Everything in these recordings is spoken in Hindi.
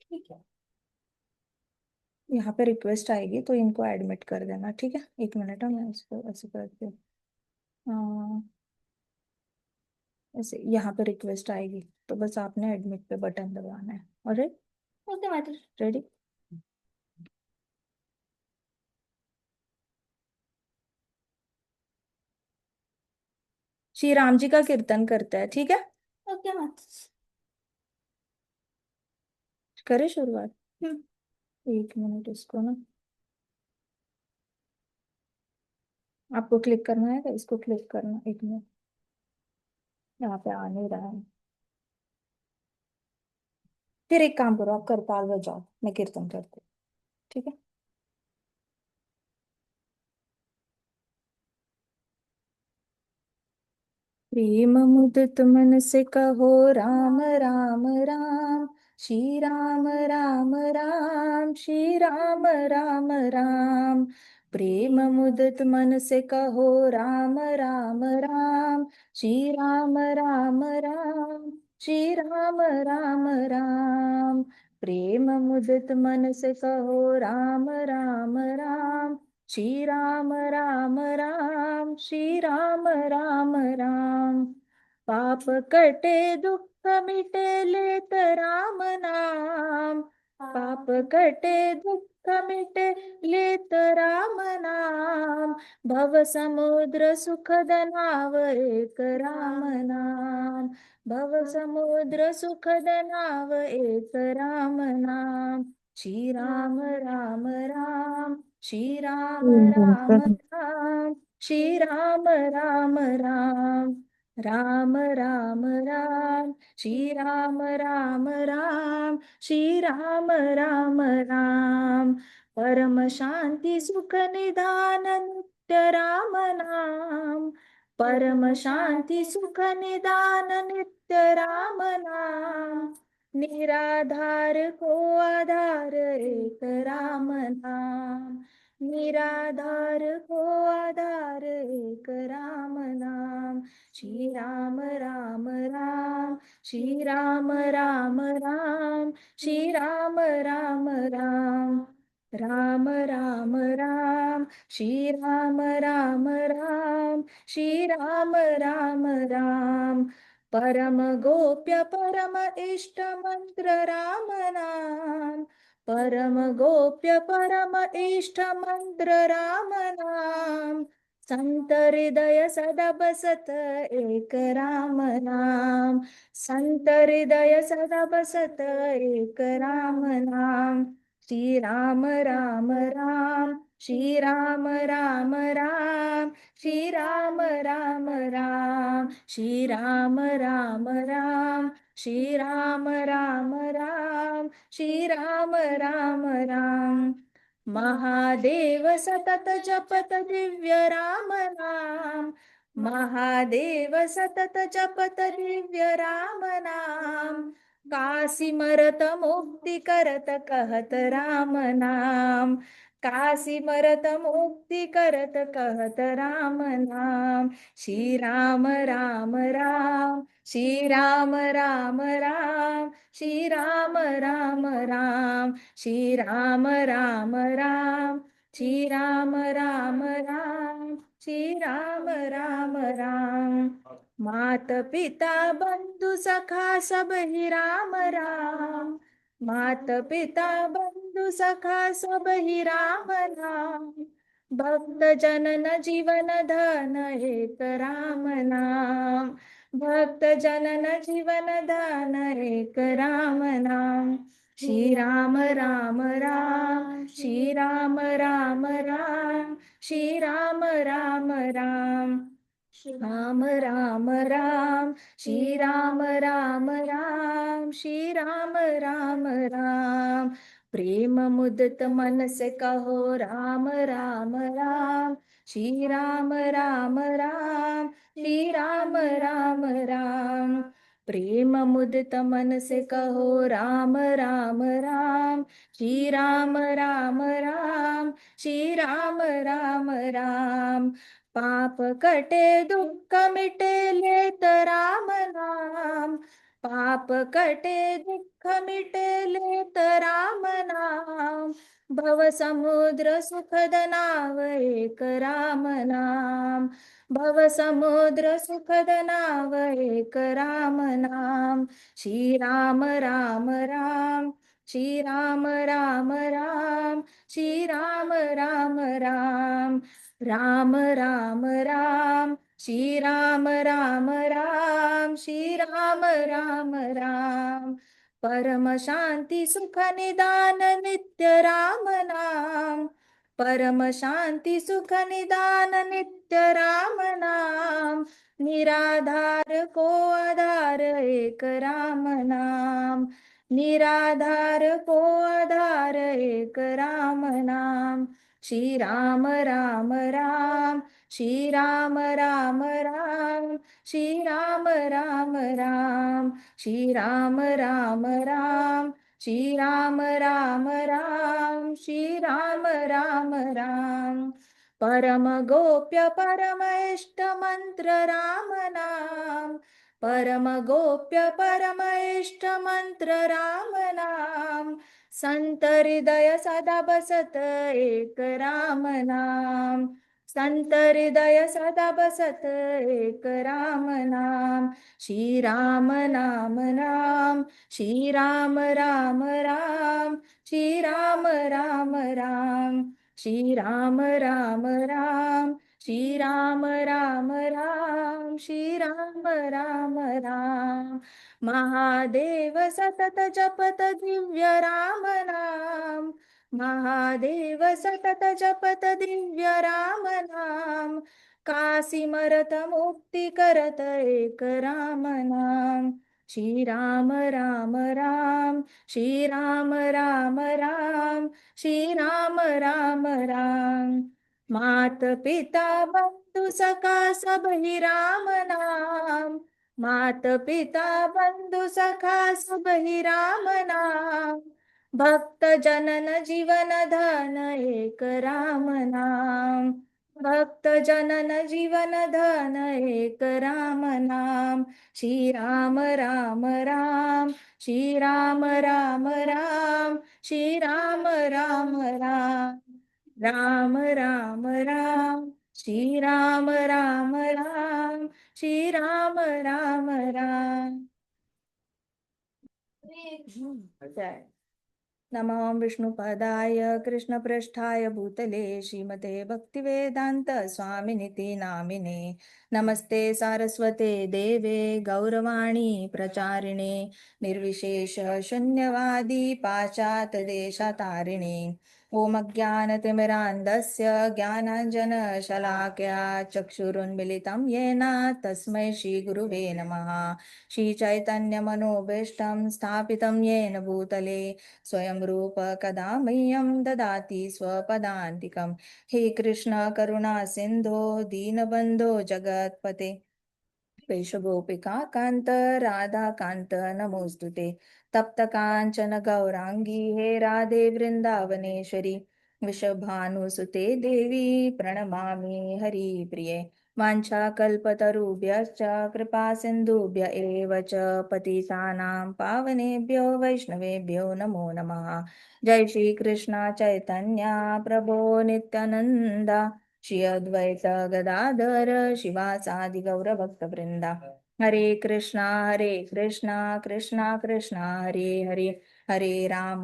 ठीक है, यहाँ पे रिक्वेस्ट आएगी तो इनको एडमिट कर देना, ठीक है। एक मिनट है, मैं इसको ऐसे करती हूँ। हाँ, ऐसे यहाँ पे रिक्वेस्ट आएगी तो बस आपने एडमिट पे बटन दबाना है। और okay matter ready. Shri Ram ji का कीर्तन करते हैं, ठीक है। ओके मैटर, करे शुरुआत। एक मिनट, इसको ना आपको क्लिक करना है, इसको क्लिक करना, एक मिनट। यहाँ पे आ नहीं रहा है। फिर एक काम करो, आप करताल बजाओ, मैं कीर्तन करती हूँ, ठीक है। प्रेम मुदित मन से कहो राम राम राम, श्री राम राम राम, श्री राम राम राम। प्रेम मुदित मन से कहो राम राम राम, श्री राम राम राम, श्री राम राम राम। प्रेम मुदित मन से कहो राम राम राम, श्री राम राम राम, श्री राम राम राम। पाप कटे दुख मिटे लेत राम नाम, पाप कटे दुख मिटे लेत राम नाम। भव समुद्र सुखद नाव एक राम नाम, भव समुद्र सुखद नाव एक राम नाम। श्री राम राम राम, श्री राम राम राम, श्री राम राम राम, राम राम राम, श्री राम राम राम, श्री राम राम राम। परम शांति सुख निधान नित्य राम नाम, परम शांति सुख निदान नित्य राम नाम। निराधार को आधार एक राम नाम, निराधार को आधार एक राम नाम। श्री राम राम राम, श्री राम राम राम, श्री राम राम राम, राम राम राम, श्री राम राम राम, श्री राम राम राम। परम गोप्य परम इष्ट मंत्र राम नाम, परम गोप्य परम इष्ट मंत्र राम नाम। संत हृदय सदा बसत एक राम नाम, संत हृदय सदा बसत एक राम नाम। श्री राम राम राम, श्री राम राम राम, श्री राम राम राम, श्री राम राम राम, श्री राम राम राम, श्री राम राम राम। महादेव सतत जपत दिव्य राम नाम, महादेव सतत जपत दिव्य राम नाम। काशी मरत मुक्ति करत कहत राम नाम, काशी मरत मुक्ति करत कहत राम नाम। श्री राम राम राम, श्री राम राम राम, श्री राम राम राम, श्री राम राम राम, श्री राम राम राम, श्री राम राम राम। मात पिता बंधु सखा सब ही राम राम, मात पिता बंधु सखा सब ही राम राम। भक्त जनन जीवन धन एक राम नाम, भक्त जनन जीवन धन एक राम नाम। श्री राम राम राम, श्री राम राम राम, श्री राम राम राम, राम राम राम, श्री राम राम राम, श्री राम राम राम। प्रेम मुदित मन से कहो राम राम राम, श्री राम राम राम, श्री राम राम राम। प्रेम मुदित मन से कहो राम राम राम, श्री राम राम राम, श्री राम राम राम। पाप कटे दुःख मिटे लेत राम नाम, पाप कटे दुःख मिटे लेत राम नाम, भव समुद्र सुखद नाव एक राम नाम, भव समुद्र सुखद नाव एक राम नाम, श्री राम राम राम, श्री राम राम राम, श्री राम राम राम, राम राम राम, श्री राम राम राम, श्री राम राम राम, परम शांती सुख निदान नित्य राम नाम, परम शांती सुख निदान नित्य राम नाम, निराधार को आधार एक राम नाम, निराधार को आधार एक राम नाम, श्री राम राम राम, श्री राम राम राम, श्री राम राम राम, श्री राम राम राम, श्री राम राम राम, श्री राम राम राम, परम गोप्य परम इष्ट मंत्र राम नाम, परम गोप्य परम इष्ट मंत्र राम नाम, संत हृदय सदा बसत एक राम नाम, संत हृदय सदा बसत एक राम नाम, श्री राम नाम राम, श्री राम राम राम, श्री राम राम राम, श्री राम राम राम, श्री राम राम राम, श्री राम राम राम, महादेव सतत जपत दिव्य राम नाम, महादेव सतत जपत दिव्य राम नाम, काशी मरत मुक्ती करत एक राम नाम, श्री राम राम राम, श्री राम राम राम, श्री राम राम राम, मात पिता बंधु सखा सब ही राम नाम, मात पिता बंधु सखा सब ही राम नाम, भक्त जनन जीवन धन एक राम नाम, भक्त जनन जीवन धन एक राम नाम, श्री राम राम राम, श्री राम राम राम, श्री राम राम राम, राम राम राम, श्री राम राम राम, श्री राम राम राम। जय नमो विष्णुपदाय कृष्णपृष्ठाय भूतले श्रीमते भक्तिवेदांत स्वामिनिति नामिने, नमस्ते सारस्वते देवे गौरवाणी प्रचारिणे, निर्विशेष शून्यवादी पाश्चात्यदेशतारिणे, ॐ अज्ञानतिमिरान्धस्य ज्ञानाञ्जनशलाकया चक्षुरुन्मिलितं येन तस्मै श्रीगुरुवे नमः, श्रीचैतन्यमनोभीष्टं स्थापितं येन भूतले स्वयं रूप कदा मह्यं ददाति स्वपदान्तिकं, हे कृष्ण करुणा सिन्धो दीनबन्धो जगत्पते, वेशगोपिका कांत राधा कांत नमोस्तुते, तप्त कांचन गौरांगी हे राधे वृंदावनेश्वरी, वृषभानुसुते देवी प्रणमामि हरिप्रिये, वाञ्छाकल्पतरुभ्यश्च कृपा सिन्धुभ्य एव च पतितानां पावनेभ्यो वैष्णवेभ्यो नमो नमः, जय श्री कृष्ण चैतन्य प्रभो नित्यानंदा, श्री अद्वैत गदाधर शिवासादि गौरभक्तवृंदा, हरे कृष्णा कृष्णा कृष्णा हरे हरे, हरे राम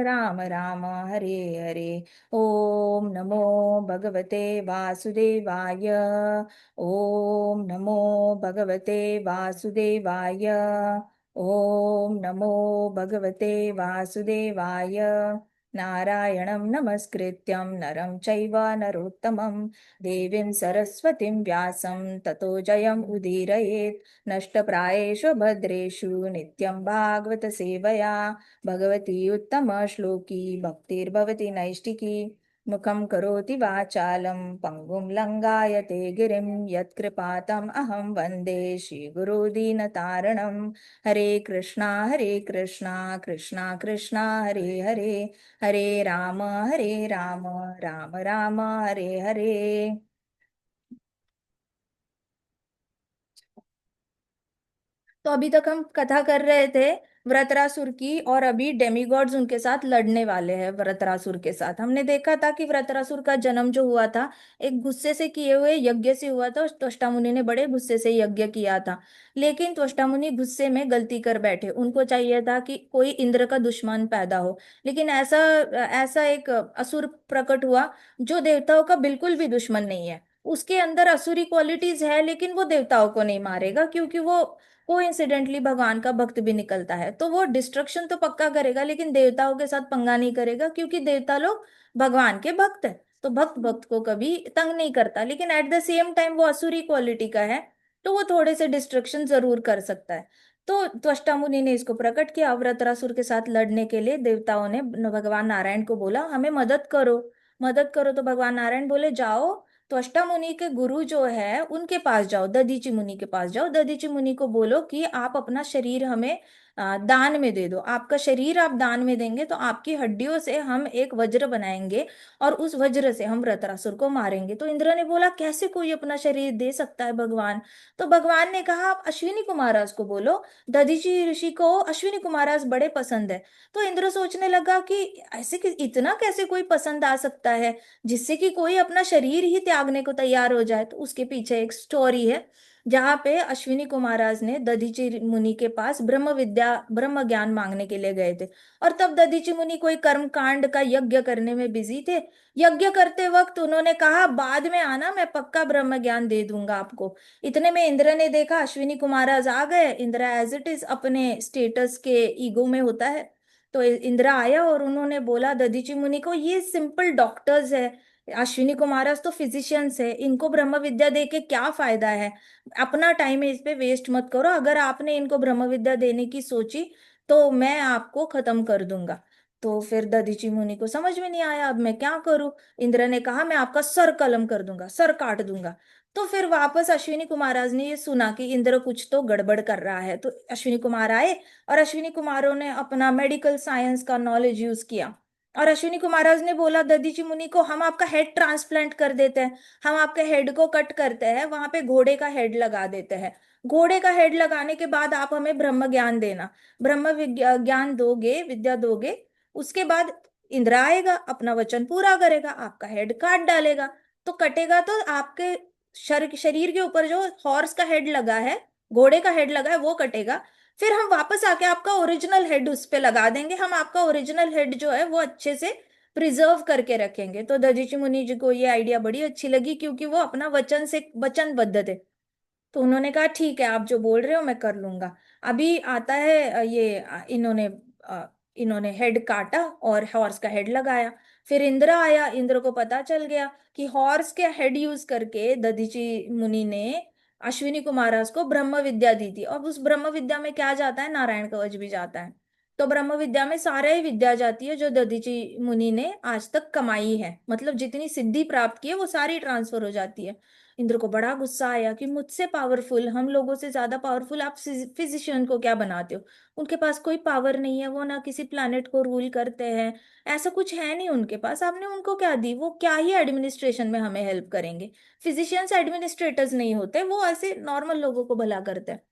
राम राम हरे हरे, ओम नमो भगवते वासुदेवाय, ओम नमो भगवते वासुदेवाय, ओम नमो भगवते वासुदेवाय, नारायणं नमस्कृत्यं नरं चैव नरोत्तमं, देवीं सरस्वतीं व्यासं ततो जयम् उदीरयेत्, नष्टप्रायेषु भद्रेषु नित्यं भागवत सेवया भगवती उत्तमश्लोकी, भक्तिर्भवति नैष्टिकी, मुखं करोति वाचालं पङ्गुं लङ्घायते गिरिं, यत्कृपातम् अहं वन्दे श्रीगुरुदीनतारणं, हरे कृष्णा कृष्णा कृष्णा हरे हरे, हरे राम राम राम हरे हरे, तो अभी तक हम कथा कर रहे थे वृत्रासुर की, और अभी डेमिगॉड्स उनके साथ लड़ने वाले हैं वृत्रासुर के साथ। हमने देखा था कि वृत्रासुर का जन्म जो हुआ था एक गुस्से से किए हुए यज्ञ से हुआ था, त्वष्टा मुनि ने बड़े गुस्से से यज्ञ किया था। लेकिन त्वष्टा मुनि गुस्से में गलती कर बैठे, उनको चाहिए था कि कोई इंद्र का दुश्मन पैदा हो। लेकिन ऐसा ऐसा एक असुर प्रकट हुआ जो देवताओं का बिल्कुल भी दुश्मन नहीं है। उसके अंदर असुरी क्वालिटीज है, लेकिन वो देवताओं को नहीं मारेगा, क्योंकि वो कोइंसिडेंटली भगवान का भक्त भी निकलता है। तो वो डिस्ट्रक्शन तो पक्का करेगा, लेकिन देवताओं के साथ पंगा नहीं करेगा, क्योंकि देवता लोग भगवान के भक्त है। तो भक्त भक्त को कभी तंग नहीं करता, लेकिन एट द सेम टाइम वो असुरी क्वालिटी का है, तो वो थोड़े से डिस्ट्रक्शन जरूर कर सकता है। तो त्वष्टा मुनि ने इसको प्रकट किया, वृत्रासुर के साथ लड़ने के लिए देवताओं ने भगवान नारायण को बोला हमें मदद करो, मदद करो। तो भगवान नारायण बोले जाओ, त्वष्टा मुनि के गुरु जो है उनके पास जाओ, दधीचि मुनि के पास जाओ। दधीचि मुनि को बोलो कि आप अपना शरीर हमें दान में दे दो। आपका शरीर आप दान में देंगे तो आपकी हड्डियों से हम एक वज्र बनाएंगे, और उस वज्र से हम वृत्रासुर को मारेंगे। तो इंद्र ने बोला कैसे कोई अपना शरीर दे सकता है भगवान। तो भगवान ने कहा आप अश्विनी कुमाराज को बोलो। दधीचि ऋषि को अश्विनी कुमाराज बड़े पसंद है। तो इंद्र सोचने लगा कि ऐसे कि इतना कैसे कोई पसंद आ सकता है जिससे कि कोई अपना शरीर ही त्यागने को तैयार हो जाए। तो उसके पीछे एक स्टोरी है, जहाँ पे अश्विनी कुमाराज ने दधीचि मुनि के पास ब्रह्म विद्या ब्रह्म ज्ञान मांगने के लिए गए थे। और तब दधीचि मुनि कोई कर्म कांड का यज्ञ करने में बिजी थे। यज्ञ करते वक्त उन्होंने कहा बाद में आना, मैं पक्का ब्रह्म ज्ञान दे दूंगा आपको। इतने में इंद्र ने देखा अश्विनी कुमाराज आ गए। इंद्र एज इट इज अपने स्टेटस के ईगो में होता है। तो इंद्र आया और उन्होंने बोला दधीचि मुनि को ये सिंपल डॉक्टर्स है, अश्विनी कुमारस तो फिजिशियंस है, इनको ब्रह्म विद्या दे के क्या फायदा है। अपना टाइम इस पे वेस्ट मत करो, अगर आपने इनको ब्रह्म विद्या देने की सोची तो मैं आपको खत्म कर दूंगा। तो फिर दधीचि मुनि को समझ में नहीं आया अब मैं क्या करूं। इंद्र ने कहा मैं आपका सर कलम कर दूंगा, सर काट दूंगा। तो फिर वापस अश्विनी कुमाराज ने ये सुना कि इंद्र कुछ तो गड़बड़ कर रहा है, तो अश्विनी कुमार आए, और अश्विनी कुमारों ने अपना मेडिकल साइंस का नॉलेज यूज किया। और अश्विनी कुमाराज ने बोला दधीचि मुनि को हम आपका हेड ट्रांसप्लांट कर देते हैं, हम आपके हेड को कट करते हैं, वहां पे घोड़े का हेड लगा देते हैं। घोड़े का हेड लगाने के बाद आप हमें ब्रह्म ज्ञान देना, ज्ञान दोगे, विद्या दोगे। उसके बाद इंद्र आएगा, अपना वचन पूरा करेगा, आपका हेड काट डालेगा। तो कटेगा तो आपके शरीर के ऊपर जो हॉर्स का हेड लगा है, घोड़े का हेड लगा है, वो कटेगा। फिर हम वापस आके आपका ओरिजिनल हेड उस पे लगा देंगे, हम आपका ओरिजिनल हेड जो है वो अच्छे से प्रिजर्व करके रखेंगे। तो दधीचि मुनि जी को ये आइडिया बड़ी अच्छी लगी, क्योंकि वो अपना वचन से वचनबद्ध थे। तो उन्होंने कहा ठीक है आप जो बोल रहे हो मैं कर लूंगा। अभी आता है इन्होंने हेड काटा और हॉर्स का हेड लगाया। फिर इंद्र आया, इंद्र को पता चल गया कि हॉर्स के हेड यूज करके दधीचि मुनि ने अश्विनी कुमारस को ब्रह्म विद्या दी थी। और उस ब्रह्म विद्या में क्या जाता है, नारायण कवच भी जाता है। तो ब्रह्म विद्या में सारा ही विद्या जाती है जो दधीचि मुनि ने आज तक कमाई है, मतलब जितनी सिद्धि प्राप्त की है वो सारी ट्रांसफर हो जाती है। इंद्र को बड़ा गुस्सा आया कि मुझसे पावरफुल, हम लोगों से ज्यादा पावरफुल आप फिजिशियन को क्या बनाते हो। उनके पास कोई पावर नहीं है, वो ना किसी प्लानट को रूल करते हैं, ऐसा कुछ है नहीं उनके पास। आपने उनको क्या दी, वो क्या ही एडमिनिस्ट्रेशन में हमें हेल्प करेंगे। फिजिशियंस एडमिनिस्ट्रेटर्स नहीं होते, वो ऐसे नॉर्मल लोगों को भला करते हैं।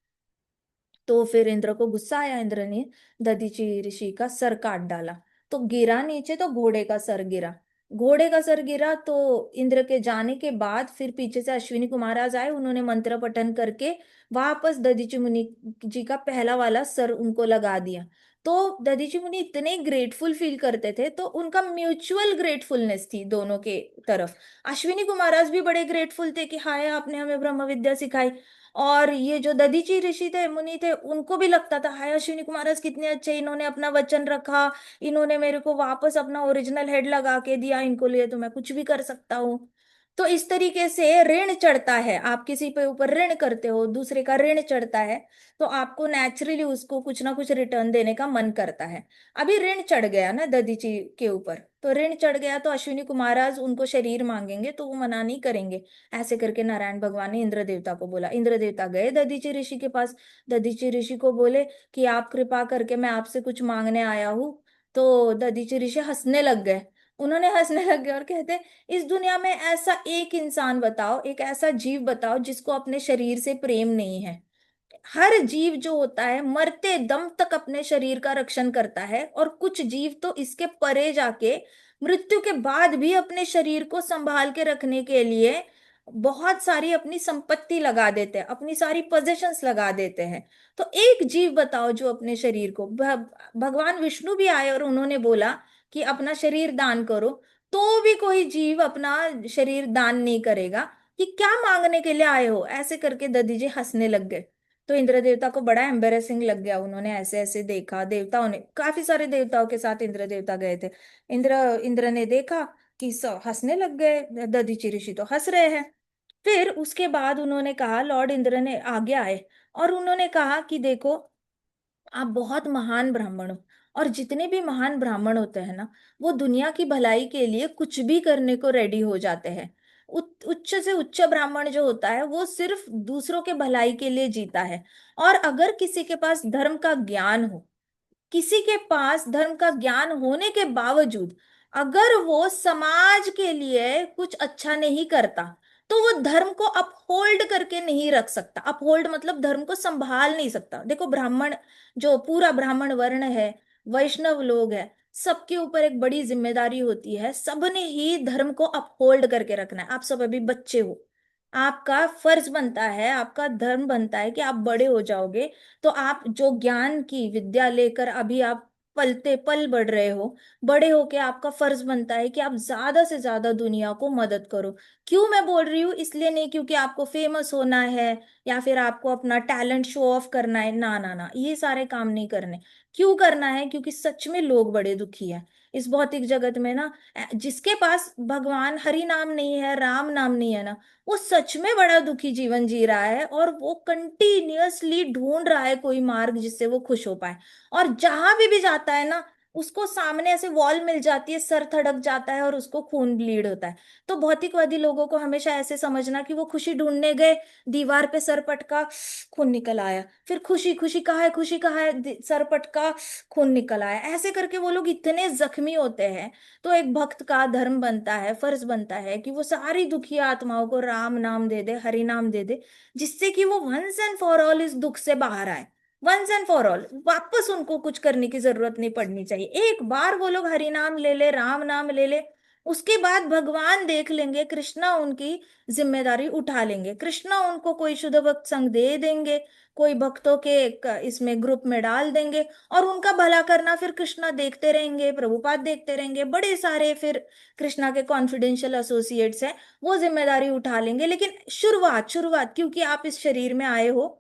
तो फिर इंद्र को गुस्सा आया, इंद्र ने दधीचि ऋषि का सर काट डाला। तो गिरा नीचे, तो घोड़े का सर गिरा। घोड़े का सर गिरा तो इंद्र के जाने के बाद फिर पीछे से अश्विनी कुमाराज आए, उन्होंने मंत्र पठन करके वापस दधीचि मुनि जी का पहला वाला सर उनको लगा दिया। तो दधीचि मुनि इतने ग्रेटफुल फील करते थे, तो उनका म्यूचुअल ग्रेटफुलनेस थी दोनों के तरफ। अश्विनी कुमाराज भी बड़े ग्रेटफुल थे कि हाय आपने हमें ब्रह्म विद्या सिखाई। और ये जो दधीचि ऋषि थे, मुनि थे, उनको भी लगता था हाय अश्विनी कुमार कितने अच्छे, इन्होंने अपना वचन रखा, इन्होंने मेरे को वापस अपना ओरिजिनल हेड लगा के दिया, इनको लिए तो मैं कुछ भी कर सकता हूँ। तो इस तरीके से ऋण चढ़ता है, आप किसी पे ऊपर ऋण करते हो, दूसरे का ऋण चढ़ता है, तो आपको नेचुरली उसको कुछ ना कुछ रिटर्न देने का मन करता है। अभी ऋण चढ़ गया ना दधीचि के ऊपर, तो ऋण चढ़ गया तो अश्विनी कुमाराज उनको शरीर मांगेंगे तो वो मना नहीं करेंगे। ऐसे करके नारायण भगवान ने इंद्र देवता को बोला। इंद्र देवता गए दधीचि ऋषि के पास, दधीचि ऋषि को बोले कि आप कृपा करके मैं आपसे कुछ मांगने आया हूँ। तो दधीचि ऋषि हंसने लग गए। उन्होंने हंसने लग गए और कहते इस दुनिया में ऐसा एक इंसान बताओ, एक ऐसा जीव बताओ जिसको अपने शरीर से प्रेम नहीं है। हर जीव जो होता है मरते दम तक अपने शरीर का रक्षण करता है, और कुछ जीव तो इसके परे जाके मृत्यु के बाद भी अपने शरीर को संभाल के रखने के लिए बहुत सारी अपनी संपत्ति लगा देते हैं, अपनी सारी पोजेशंस लगा देते हैं। तो एक जीव बताओ जो अपने शरीर को भगवान विष्णु भी आए और उन्होंने बोला कि अपना शरीर दान करो, तो भी कोई जीव अपना शरीर दान नहीं करेगा। कि क्या मांगने के लिए आए हो, ऐसे करके दधी जी हंसने लग गए। तो इंद्र देवता को बड़ा एम्बेरसिंग लग गया, उन्होंने ऐसे ऐसे देखा, देवताओं ने काफी सारे देवताओं के साथ इंद्र देवता गए थे। इंद्र इंद्र ने देखा कि सब हंसने लग गए, दधीचि ऋषि तो हंस रहे हैं। फिर उसके बाद उन्होंने कहा, लॉर्ड इंद्र ने आगे आए और उन्होंने कहा कि देखो, आप बहुत महान ब्राह्मण हो, और जितने भी महान ब्राह्मण होते हैं ना, वो दुनिया की भलाई के लिए कुछ भी करने को रेडी हो जाते हैं। उच्च से उच्च ब्राह्मण जो होता है वो सिर्फ दूसरों के भलाई के लिए जीता है। और अगर किसी के पास धर्म का ज्ञान हो, किसी के पास धर्म का ज्ञान होने के बावजूद अगर वो समाज के लिए कुछ अच्छा नहीं करता, तो वो धर्म को अपहोल्ड करके नहीं रख सकता। अपहोल्ड मतलब धर्म को संभाल नहीं सकता। देखो, ब्राह्मण, जो पूरा ब्राह्मण वर्ण है, वैष्णव लोग है, सबके ऊपर एक बड़ी जिम्मेदारी होती है, सबने ही धर्म को अपहोल्ड करके रखना है। आप सब अभी बच्चे हो, आपका फर्ज बनता है, आपका धर्म बनता है कि आप बड़े हो जाओगे तो आप जो ज्ञान की विद्या लेकर अभी आप पलते पल बढ़ रहे हो, बड़े होके आपका फर्ज बनता है कि आप ज्यादा से ज्यादा दुनिया को मदद करो। क्यों मैं बोल रही हूँ, इसलिए नहीं क्योंकि आपको फेमस होना है या फिर आपको अपना टैलेंट शो ऑफ करना है, ना ना ना, ये सारे काम नहीं करने। क्यों करना है, क्योंकि सच में लोग बड़े दुखी हैं इस भौतिक जगत में ना। जिसके पास भगवान हरि नाम नहीं है, राम नाम नहीं है ना, वो सच में बड़ा दुखी जीवन जी रहा है, और वो कंटिन्यूअसली ढूंढ रहा है कोई मार्ग जिससे वो खुश हो पाए। और जहां भी जाता है ना, उसको सामने ऐसे वॉल मिल जाती है, सर थड़क जाता है और उसको खून ब्लीड होता है। तो भौतिकवादी लोगों को हमेशा ऐसे समझना कि वो खुशी ढूंढने गए, दीवार पे सर पटका, खून निकल आया, फिर खुशी, खुशी कहाँ है, खुशी कहाँ है, सर पटका, खून निकल आया, ऐसे करके वो लोग इतने जख्मी होते हैं। तो एक भक्त का धर्म बनता है, फर्ज बनता है कि वो सारी दुखी आत्माओं को राम नाम दे दे, हरि नाम दे दे, जिससे कि वो वंस एंड फॉर ऑल इस दुख से बाहर आए। वंस एंड फॉर ऑल वापस उनको कुछ करने की जरूरत नहीं पड़नी चाहिए। एक बार वो लोग हरि नाम ले ले, राम नाम ले ले, उसके बाद भगवान देख लेंगे, कृष्णा उनकी जिम्मेदारी उठा लेंगे, कृष्णा उनको कोई शुद्ध भक्त संग दे देंगे, कोई भक्तों के इसमें ग्रुप में डाल देंगे, और उनका भला करना फिर कृष्णा देखते रहेंगे, प्रभुपाद देखते रहेंगे, बड़े सारे फिर कृष्णा के कॉन्फिडेंशियल एसोसिएट्स हैं, वो जिम्मेदारी उठा लेंगे। लेकिन शुरुआत शुरुआत क्योंकि आप इस शरीर में आए हो,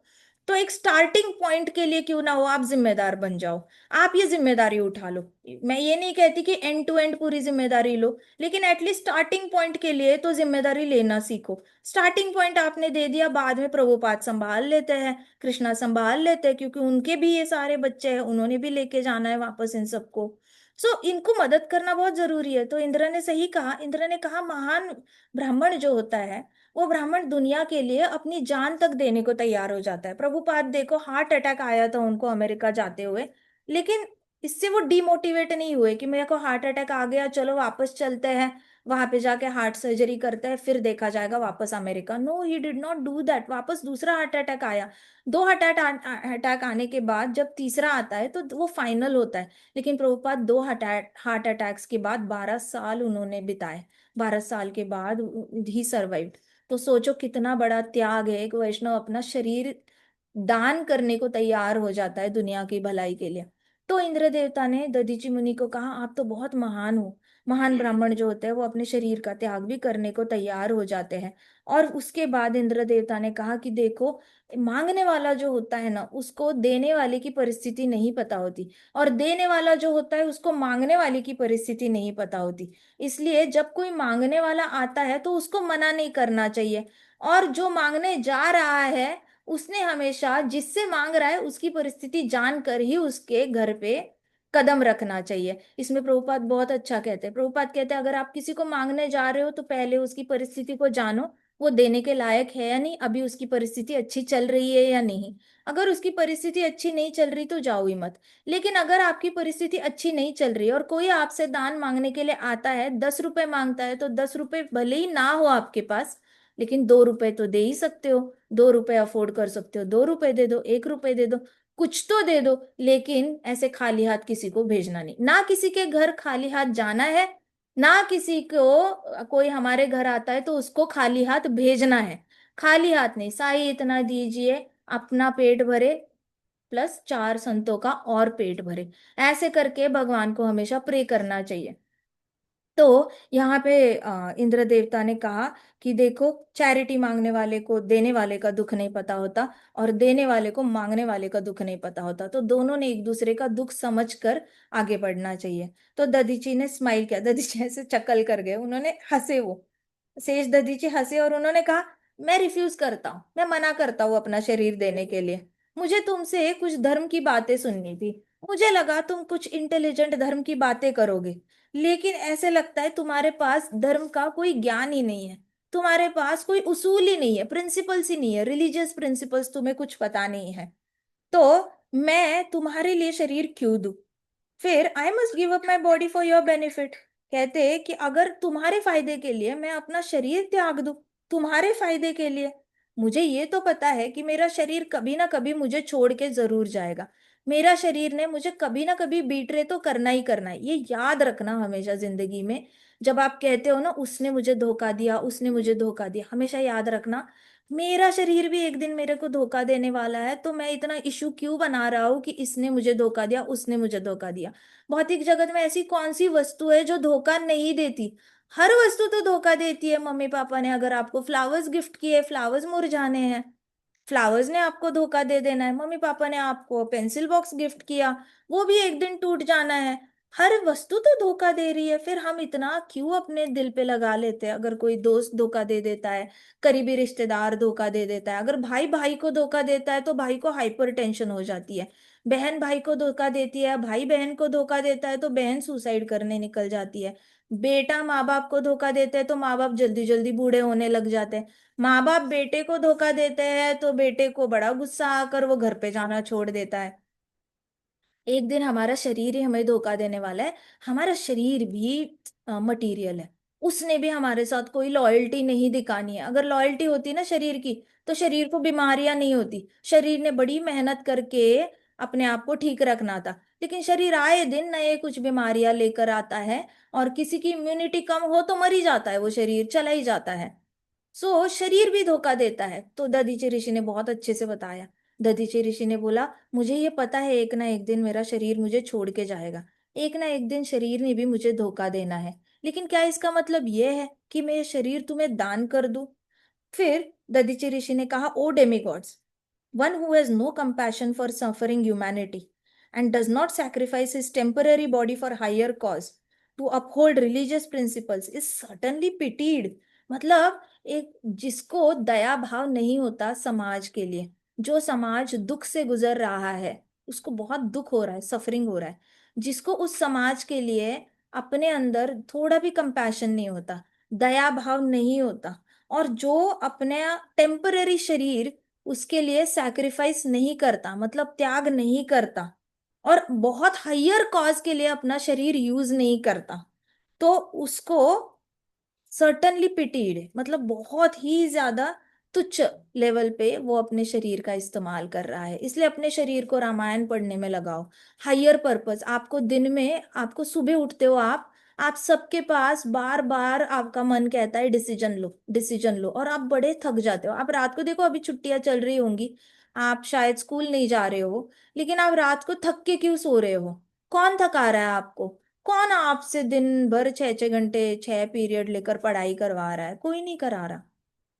तो एक स्टार्टिंग पॉइंट के लिए क्यों ना हो आप जिम्मेदार बन जाओ, आप ये जिम्मेदारी उठा लो। मैं ये नहीं कहती कि एंड टू एंड पूरी जिम्मेदारी लो, लेकिन एटलीस्ट स्टार्टिंग पॉइंट के लिए तो जिम्मेदारी लेना सीखो। स्टार्टिंग पॉइंट आपने दे दिया, बाद में प्रभुपाद संभाल लेते हैं, कृष्णा संभाल लेते हैं, क्योंकि उनके भी ये सारे बच्चे हैं, उन्होंने भी लेके जाना है वापस इन सबको। सो इनको मदद करना बहुत जरूरी है। तो इंद्र ने सही कहा, इंद्र ने कहा महान ब्राह्मण जो होता है, वो ब्राह्मण दुनिया के लिए अपनी जान तक देने को तैयार हो जाता है। प्रभुपाद देखो, हार्ट अटैक आया था उनको अमेरिका जाते हुए, लेकिन इससे वो डिमोटिवेट नहीं हुए कि मेरे को हार्ट अटैक आ गया, चलो वापस चलते हैं, वहां पे जाके हार्ट सर्जरी करते हैं, फिर देखा जाएगा, वापस America. No, he did not do that. वापस दूसरा हार्ट अटैक आया, दो अटैक आने के बाद जब तीसरा आता है तो वो फाइनल होता है। लेकिन प्रभुपाद दो हार्ट अटैक्स के बाद 12 साल उन्होंने बिताए, 12 साल के बाद ही सर्वाइव। तो सोचो कितना बड़ा त्याग है, एक वैष्णव अपना शरीर दान करने को तैयार हो जाता है दुनिया की भलाई के लिए। तो इंद्र देवता ने दधीचि मुनि को कहा, आप तो बहुत महान हो। महान ब्राह्मण जो होते हैं वो अपने शरीर का त्याग भी करने को तैयार हो जाते हैं। और उसके बाद इंद्र देवता ने कहा कि देखो, मांगने वाला जो होता है ना, उसको देने वाले की परिस्थिति नहीं पता होती, और देने वाला जो होता है उसको मांगने वाले की परिस्थिति नहीं पता होती। इसलिए जब कोई मांगने वाला आता है तो उसको मना नहीं करना चाहिए, और जो मांगने जा रहा है उसने हमेशा जिससे मांग रहा है उसकी परिस्थिति जानकर ही उसके घर पे कदम रखना चाहिए। इसमें प्रभुपाद बहुत अच्छा कहते हैं। प्रभुपाद कहते हैं, अगर आप किसी को मांगने जा रहे हो तो पहले उसकी परिस्थिति को जानो, वो देने के लायक है या नहीं, अभी उसकी परिस्थिति अच्छी चल रही है या नहीं। अगर उसकी परिस्थिति अच्छी नहीं चल रही तो जाओ ही मत। लेकिन अगर आपकी परिस्थिति अच्छी नहीं चल रही और कोई आपसे दान मांगने के लिए आता है, 10 रुपए मांगता है, तो 10 रुपए भले ही ना हो आपके पास, लेकिन 2 रुपए तो दे ही सकते हो। 2 रुपए अफोर्ड कर सकते हो, 2 रुपए दे दो, 1 रुपए दे दो, कुछ तो दे दो। लेकिन ऐसे खाली हाथ किसी को भेजना नहीं, ना किसी के घर खाली हाथ जाना है, ना किसी को कोई हमारे घर आता है तो उसको खाली हाथ भेजना है। खाली हाथ नहीं, साई इतना दीजिए, अपना पेट भरे प्लस 4 संतों का और पेट भरे। ऐसे करके भगवान को हमेशा प्रे करना चाहिए। तो यहाँ पे इंद्र देवता ने कहा कि देखो, चैरिटी मांगने वाले को देने वाले का दुख नहीं पता होता, और देने वाले को मांगने वाले का दुख नहीं पता होता, तो दोनों ने एक दूसरे का दुख समझ कर आगे बढ़ना चाहिए। तो दधीची ने स्माइल किया, दधीची ऐसे चकल कर गए, उन्होंने हंसे वो। शेष दधीची हंसे और उन्होंने कहा, मैं रिफ्यूज करता हूँ, मैं मना करता हूँ अपना शरीर देने के लिए। मुझे तुमसे कुछ धर्म की बातें सुननी थी। मुझे लगा तुम कुछ इंटेलिजेंट धर्म की बातें करोगे, लेकिन ऐसे लगता है तुम्हारे पास धर्म का कोई ज्ञान ही नहीं है। तुम्हारे पास कोई उसूल ही नहीं है, प्रिंसिपल्स ही नहीं है, रिलीजियस प्रिंसिपल्स तुम्हें कुछ पता नहीं है। तो मैं तुम्हारे लिए शरीर क्यों दूं? फिर I must give up my body for your benefit. कहते कि अगर तुम्हारे फायदे के लिए मैं अपना शरीर त्याग दूं, तुम्हारे फायदे के लिए, मुझे ये तो पता है कि मेरा शरीर कभी ना कभी मुझे छोड़ के जरूर जाएगा। मेरा शरीर ने मुझे कभी ना कभी बीट्रे तो करना ही करना है, ये याद रखना हमेशा जिंदगी में। जब आप कहते हो ना उसने मुझे धोखा दिया, उसने मुझे धोखा दिया, हमेशा याद रखना मेरा शरीर भी एक दिन मेरे को धोखा देने वाला है। तो मैं इतना इशू क्यों बना रहा हूँ कि इसने मुझे धोखा दिया, उसने मुझे धोखा दिया। भौतिक जगत में ऐसी कौन सी वस्तु है जो धोखा नहीं देती? हर वस्तु तो धोखा देती है। मम्मी पापा ने अगर आपको फ्लावर्स गिफ्ट किए, फ्लावर्स मुरझाने हैं, फ्लावर्स ने आपको धोखा दे देना है। मम्मी पापा ने आपको पेंसिल बॉक्स गिफ्ट किया, वो भी एक दिन टूट जाना है। हर वस्तु तो धोखा दे रही है, फिर हम इतना क्यों अपने दिल पे लगा लेते हैं? अगर कोई दोस्त धोखा दे देता है, करीबी रिश्तेदार धोखा दे देता है, अगर भाई भाई को धोखा देता है तो भाई को हाइपर टेंशन हो जाती है। बहन भाई को धोखा देती है, भाई बहन को धोखा देता है तो बहन सुसाइड करने निकल जाती है। बेटा माँ बाप को धोखा देते हैं तो माँ बाप जल्दी जल्दी बूढ़े होने लग जाते हैं। माँ बाप बेटे को धोखा देते हैं तो बेटे को बड़ा गुस्सा आकर वो घर पे जाना छोड़ देता है। एक दिन हमारा शरीर ही हमें धोखा देने वाला है। हमारा शरीर भी मटीरियल है, उसने भी हमारे साथ कोई लॉयल्टी नहीं दिखानी है। अगर लॉयल्टी होती ना शरीर की, तो शरीर को बीमारियां नहीं होती। शरीर ने बड़ी मेहनत करके अपने आप को ठीक रखना था, लेकिन शरीर आए दिन नए कुछ बीमारियां लेकर आता है। और किसी की इम्यूनिटी कम हो तो मर ही जाता है, वो शरीर चला ही जाता है। सो शरीर भी धोखा देता है। तो दधीचि ऋषि ने बहुत अच्छे से बताया। दधीचि ऋषि ने बोला, मुझे ये पता है एक ना एक दिन मेरा शरीर मुझे छोड़ के जाएगा, एक ना एक दिन शरीर ने भी मुझे धोखा देना है। लेकिन क्या इसका मतलब ये है कि मैं ये शरीर तुम्हें दान कर दूं? फिर दधीचि ऋषि ने कहा, ओ demigods, one who has no compassion for suffering humanity and does not sacrifice his temporary body for higher cause to uphold religious principles is certainly pitied। मतलब एक जिसको दया भाव नहीं होता समाज के लिए, जो समाज दुख से गुजर रहा है, उसको बहुत दुख हो रहा है, सफरिंग हो रहा है, जिसको उस समाज के लिए अपने अंदर थोड़ा भी कंपैशन नहीं होता, दया भाव नहीं होता, और जो अपने टेम्पररी शरीर उसके लिए सैक्रिफाइस नहीं करता, मतलब त्याग नहीं करता, और बहुत हायर कॉज के लिए अपना शरीर यूज नहीं करता, तो उसको सर्टनली पिटीड, मतलब बहुत ही ज्यादा तुच्छ लेवल पे वो अपने शरीर का इस्तेमाल कर रहा है। इसलिए अपने शरीर को रामायण पढ़ने में लगाओ। हायर पर्पस आपको दिन में, आपको सुबह उठते हो आप सबके पास बार बार आपका मन कहता है डिसीजन लो, डिसीजन लो, और आप बड़े थक जाते हो। आप रात को देखो, अभी छुट्टियां चल रही होंगी, आप शायद स्कूल नहीं जा रहे हो, लेकिन आप रात को थक के क्यों सो रहे हो? कौन थका रहा है आपको? कौन आपसे दिन भर 6 6 घंटे 6 पीरियड लेकर पढ़ाई करवा रहा है? कोई नहीं करा रहा।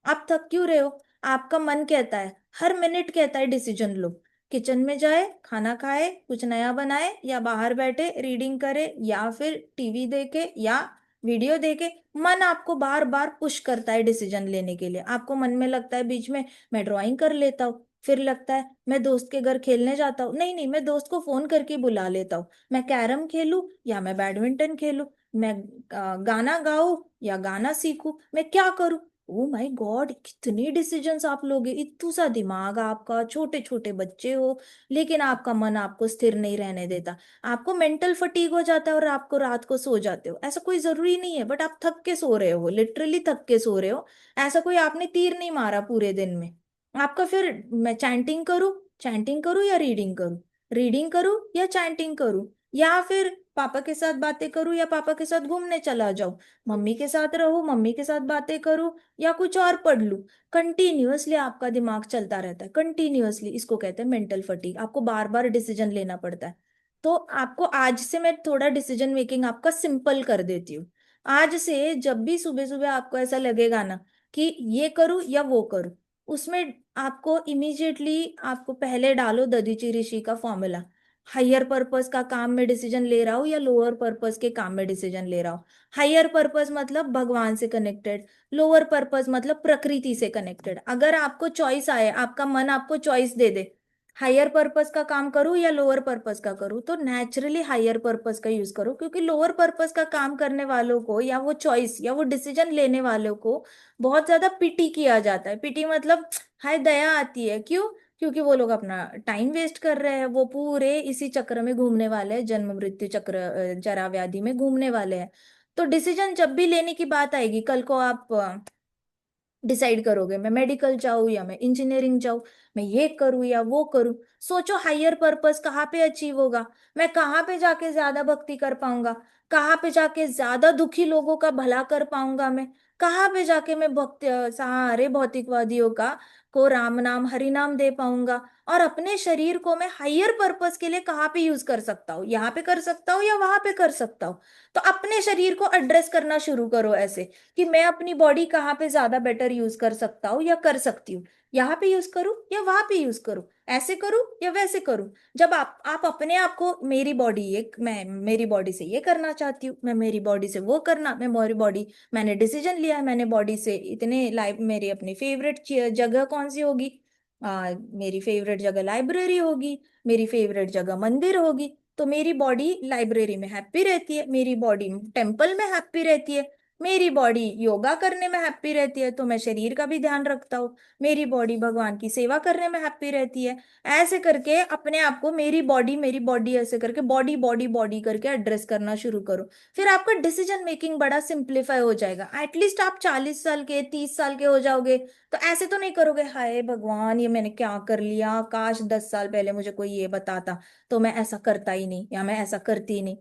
आप थक क्यों रहे हो? आपका मन कहता है, हर मिनट कहता है डिसीजन लो। किचन में जाए, खाना खाए, कुछ नया बनाए, या बाहर बैठे रीडिंग करे, या फिर टीवी देखे, या वीडियो देखे। मन आपको बार बार पुश करता है डिसीजन लेने के लिए। आपको मन में लगता है बीच में, मैं ड्राइंग कर लेता हूँ, फिर लगता है मैं दोस्त के घर खेलने जाता हूँ, नहीं नहीं मैं दोस्त को फोन करके बुला लेता हूँ, मैं कैरम खेलूं या मैं बैडमिंटन खेलूं, मैं गाना गाऊं या गाना सीखूं, मैं क्या करूं? ओ माय गॉड, कितने डिसीजंस आप लोगे, इतना सा दिमाग आपका, छोटे छोटे बच्चे हो, लेकिन आपका मन आपको स्थिर नहीं रहने देता। आपको मेंटल फटीग हो जाता है और आपको रात को सो जाते हो, ऐसा कोई जरूरी नहीं है, बट आप थक के सो रहे हो, लिटरली थक के सो रहे हो। ऐसा कोई आपने तीर नहीं मारा पूरे दिन में। आपका फिर मैं चैंटिंग करूं, चैंटिंग करूं या रीडिंग करूं, रीडिंग करूं या चैंटिंग करूं, या फिर पापा के साथ बातें करूं या पापा के साथ घूमने चला जाऊं, मम्मी के साथ रहूं, मम्मी के साथ बातें करूं, या कुछ और पढ़ लूं। कंटिन्यूअसली आपका दिमाग चलता रहता है, कंटिन्यूअसली, इसको कहते हैं मेंटल फटीग। आपको बार बार डिसीजन लेना पड़ता है। तो आपको आज से मैं थोड़ा डिसीजन मेकिंग आपका सिंपल कर देती हूँ। आज से जब भी सुबह सुबह आपको ऐसा लगेगा ना कि ये करूँ या वो करूँ, उसमें आपको इमीडिएटली आपको पहले डालो दधीचि ऋषि का फॉर्मूला। हायर पर्पस का काम में डिसीजन ले रहा हूँ या लोअर पर्पस के काम में डिसीजन ले रहा हूँ। हायर पर्पस मतलब भगवान से कनेक्टेड, लोअर पर्पस मतलब प्रकृति से कनेक्टेड। अगर आपको चॉइस आए, आपका मन आपको चॉइस दे दे, हायर पर्पस का काम करूं या लोअर पर्पस का करूं, तो नेचुरली हायर पर्पस का यूज करो, क्योंकि लोअर पर्पस का काम करने वालों को या वो चॉइस या वो डिसीजन लेने वालों को बहुत ज्यादा पिटी किया जाता है। पिटी मतलब हाय दया आती है, क्यों? क्योंकि वो लोग अपना टाइम वेस्ट कर रहे हैं, वो पूरे इसी चक्र में घूमने वाले हैं, जन्म मृत्यु चक्र, जरा व्याधि में घूमने वाले हैं। तो डिसीजन जब भी लेने की बात आएगी, कल को आप डिसाइड करोगे मैं मेडिकल जाऊँ या मैं इंजीनियरिंग जाऊँ, मैं ये करूँ या वो करूँ, सोचो हायर पर्पस कहाँ पे अचीव होगा, मैं कहाँ पे जाके ज्यादा भक्ति कर पाऊंगा, कहाँ पे जाके ज्यादा दुखी लोगों का भला कर पाऊंगा, मैं कहाँ पे जाके मैं भक्त सारे भौतिकवादियों का को राम नाम हरि नाम दे पाऊंगा, और अपने शरीर को मैं हायर पर्पस के लिए कहाँ पे यूज कर सकता हूँ, यहाँ पे कर सकता हूँ या वहां पे कर सकता हूँ। तो अपने शरीर को एड्रेस करना शुरू करो ऐसे, कि मैं अपनी बॉडी कहाँ पे ज्यादा बेटर यूज कर सकता हूँ या कर सकती हूँ, यहाँ पे यूज करूँ या वहां पे यूज करूँ, ऐसे करूँ या वैसे करूँ। जब आप अपने आप को, मेरी बॉडी ये, मैं मेरी बॉडी से ये करना चाहती हूँ, मैं मेरी बॉडी से वो करना, मैं मेरी बॉडी, मैंने डिसीजन लिया है, मैंने बॉडी से इतने लाइफ, मेरी अपनी फेवरेट जगह कौन सी होगी, मेरी फेवरेट जगह लाइब्रेरी होगी, मेरी फेवरेट जगह मंदिर होगी। तो मेरी बॉडी लाइब्रेरी में हैप्पी रहती है, मेरी बॉडी टेम्पल में हैप्पी रहती है, मेरी बॉडी योगा करने में हैप्पी रहती है, तो मैं शरीर का भी ध्यान रखता हूँ, मेरी बॉडी भगवान की सेवा करने में हैप्पी रहती है। ऐसे करके अपने आप को मेरी बॉडी ऐसे करके बॉडी बॉडी बॉडी करके एड्रेस करना शुरू करो। फिर आपका डिसीजन मेकिंग बड़ा सिंप्लीफाई हो जाएगा। एटलीस्ट आप 40 साल के, 30 साल के हो जाओगे, तो ऐसे तो नहीं करोगे हाय भगवान ये मैंने क्या कर लिया, काश 10 साल पहले मुझे कोई ये बताता तो मैं ऐसा करता ही नहीं, या मैं ऐसा करती ही नहीं।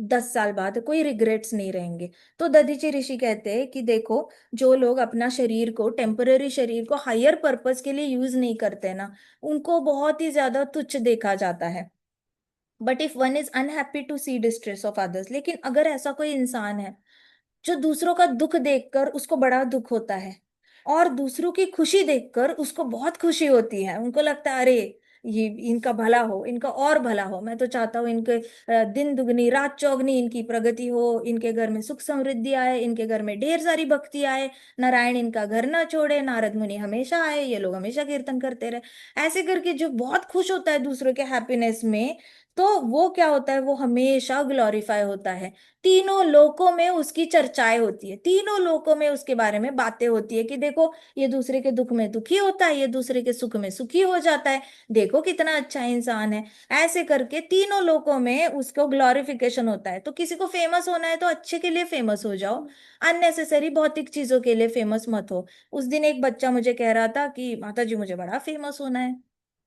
10 साल बाद कोई रिग्रेट्स नहीं रहेंगे। तो दधीचि ऋषि कहते हैं कि देखो, जो लोग अपना शरीर को, टेम्पररी शरीर को हायर पर्पस के लिए यूज नहीं करते ना, उनको बहुत ही ज्यादा तुच्छ देखा जाता है। But if one is unhappy to see distress of others, लेकिन अगर ऐसा कोई इंसान है जो दूसरों का दुख देखकर उसको बड़ा दुख होता है, और दूसरों की खुशी देखकर उसको बहुत खुशी होती है, उनको लगता है अरे ये इनका भला हो, इनका और भला हो, मैं तो चाहता हूँ इनके दिन दुगनी रात चौगनी इनकी प्रगति हो, इनके घर में सुख समृद्धि आए, इनके घर में ढेर सारी भक्ति आए, नारायण इनका घर ना छोड़े, नारद मुनि हमेशा आए, ये लोग हमेशा कीर्तन करते रहे। ऐसे करके जो बहुत खुश होता है दूसरों के हैप्पीनेस में, तो वो क्या होता है, वो हमेशा ग्लोरीफाई होता है। तीनों लोकों में उसकी चर्चाएं होती है, तीनों लोकों में उसके बारे में बातें होती है कि देखो ये दूसरे के दुख में दुखी होता है, ये दूसरे के सुख में सुखी हो जाता है, देखो कितना अच्छा इंसान है। ऐसे करके तीनों लोकों में उसको ग्लोरिफिकेशन होता है। तो किसी को फेमस होना है तो अच्छे के लिए फेमस हो जाओ, अननेसेसरी भौतिक चीजों के लिए फेमस मत हो। उस दिन एक बच्चा मुझे कह रहा था कि माता जी मुझे बड़ा फेमस होना है।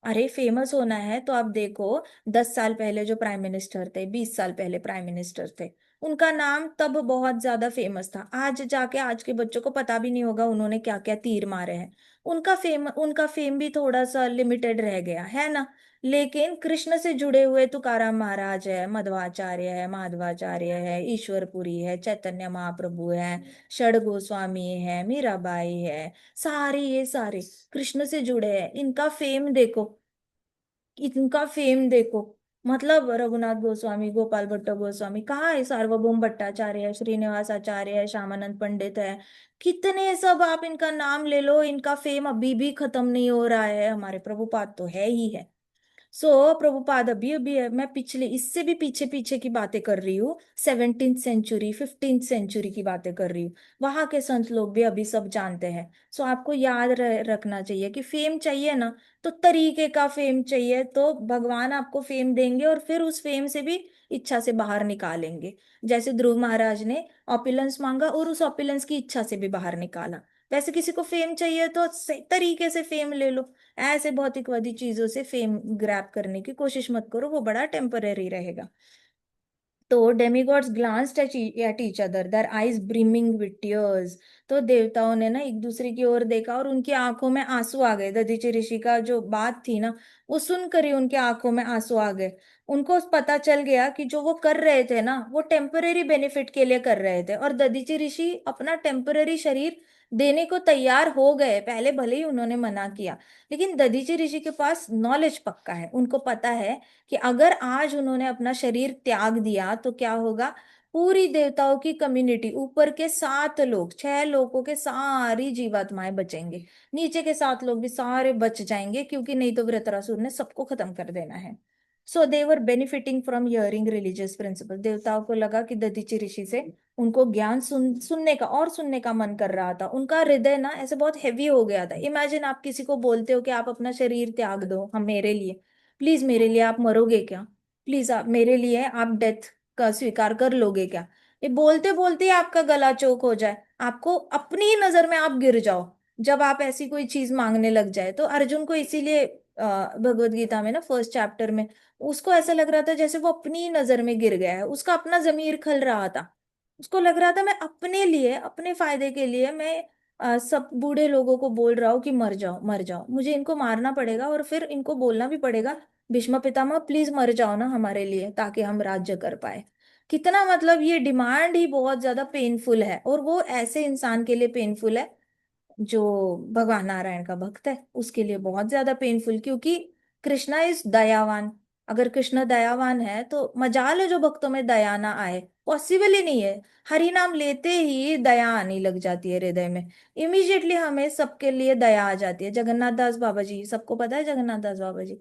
अरे फेमस होना है तो आप देखो, 10 साल पहले जो प्राइम मिनिस्टर थे, 20 साल पहले प्राइम मिनिस्टर थे, उनका नाम तब बहुत ज्यादा फेमस था। आज जाके आज के बच्चों को पता भी नहीं होगा उन्होंने क्या क्या तीर मारे हैं। उनका फेम भी थोड़ा सा लिमिटेड रह गया है ना। लेकिन कृष्ण से जुड़े हुए तुकाराम महाराज है, मध्वाचार्य है, माधवाचार्य है, ईश्वरपुरी है, चैतन्य महाप्रभु है, षड गोस्वामी है, मीराबाई है, सारे ये सारे कृष्ण से जुड़े हैं। इनका फेम देखो, इनका फेम देखो, मतलब रघुनाथ गोस्वामी, गोपाल भट्ट गोस्वामी कहाँ है, सार्वभौम भट्टाचार्य है, श्रीनिवास आचार्य है, श्यामानंद पंडित है, कितने सब आप इनका नाम ले लो, इनका फेम अभी भी खत्म नहीं हो रहा है। हमारे प्रभुपाद तो है ही है। सो प्रभुपाद अभी अभी है, मैं पिछले इससे भी पीछे पीछे की बातें कर रही हूँ, 17th सेंचुरी 15th सेंचुरी की बातें कर रही हूँ। वहां के संत लोग भी अभी सब जानते हैं। सो आपको याद रखना चाहिए कि फेम चाहिए ना, तो तरीके का फेम चाहिए, तो भगवान आपको फेम देंगे और फिर उस फेम से भी इच्छा से बाहर निकालेंगे। जैसे ध्रुव महाराज ने ऑपुलेंस मांगा और उस ऑपुलेंस की इच्छा से भी बाहर निकाला, वैसे किसी को फेम चाहिए तो सही तरीके से फेम ले लो। ऐसे भौतिकवादी चीजों से फेम ग्रैब करने की कोशिश मत करो, वो बड़ा टेम्पररी रहेगा। तो demigods glanced at each other, their eyes brimming with tears. तो देवताओं ने ना एक दूसरे की ओर देखा और उनकी आंखों में आंसू आ गए। दधीचि ऋषि का जो बात थी ना, वो सुनकर ही उनके आंखों में आंसू आ गए। उनको पता चल गया कि जो वो कर रहे थे ना, वो टेम्पररी बेनिफिट के लिए कर रहे थे, और दधीचि ऋषि अपना टेम्पररी शरीर देने को तैयार हो गए। पहले भले ही उन्होंने मना किया, लेकिन दधीचि ऋषि के पास नॉलेज पक्का है, उनको पता है कि अगर आज उन्होंने अपना शरीर त्याग दिया तो क्या होगा। पूरी देवताओं की कम्युनिटी, ऊपर के 7 लोग, 6 लोगों के सारी जीवात्माएं बचेंगे, नीचे के 7 लोग भी सारे बच जाएंगे, क्योंकि नहीं तो वृत्रासुर ने सबको खत्म कर देना है। So they were benefiting from hearing religious principle. देवताओं को लगा कि दधीचि ऋषि से उनको ज्ञान सुनने का और सुनने का मन कर रहा था। उनका हृदय ना ऐसे बहुत हैवी हो गया था। इमेजिन आप किसी को बोलते हो कि आप अपना शरीर त्याग दो हम मेरे लिए, प्लीज मेरे लिए आप मरोगे क्या, प्लीज आप मेरे लिए आप डेथ का स्वीकार कर लोगे क्या। ये बोलते बोलते ही आपका गला चोक हो जाए, आपको अपनी ही नजर में आप गिर जाओ जब आप ऐसी कोई चीज मांगने लग जाए। तो अर्जुन को इसीलिए भगवत गीता में ना फर्स्ट चैप्टर में उसको ऐसा लग रहा था जैसे वो अपनी ही नजर में गिर गया है, उसका अपना जमीर खल रहा था। उसको लग रहा था मैं अपने लिए, अपने फायदे के लिए मैं सब बूढ़े लोगों को बोल रहा हूँ कि मर जाओ मर जाओ, मुझे इनको मारना पड़ेगा और फिर इनको बोलना भी पड़ेगा भीष्म पितामह प्लीज मर जाओ ना हमारे लिए, ताकि हम राज्य कर पाए। कितना मतलब ये डिमांड ही बहुत ज्यादा पेनफुल है, और वो ऐसे इंसान के लिए पेनफुल है जो भगवान नारायण का भक्त है, उसके लिए बहुत ज्यादा पेनफुल, क्योंकि कृष्णा इज दयावान। अगर कृष्ण दयावान है तो मजाल है जो भक्तों में दया ना आए, पॉसिबल ही नहीं है। हरि नाम लेते ही दया आने लग जाती है हृदय में, इमीडिएटली हमें सबके लिए दया आ जाती है। जगन्नाथ दास बाबा जी, सबको पता है जगन्नाथ दास बाबा जी।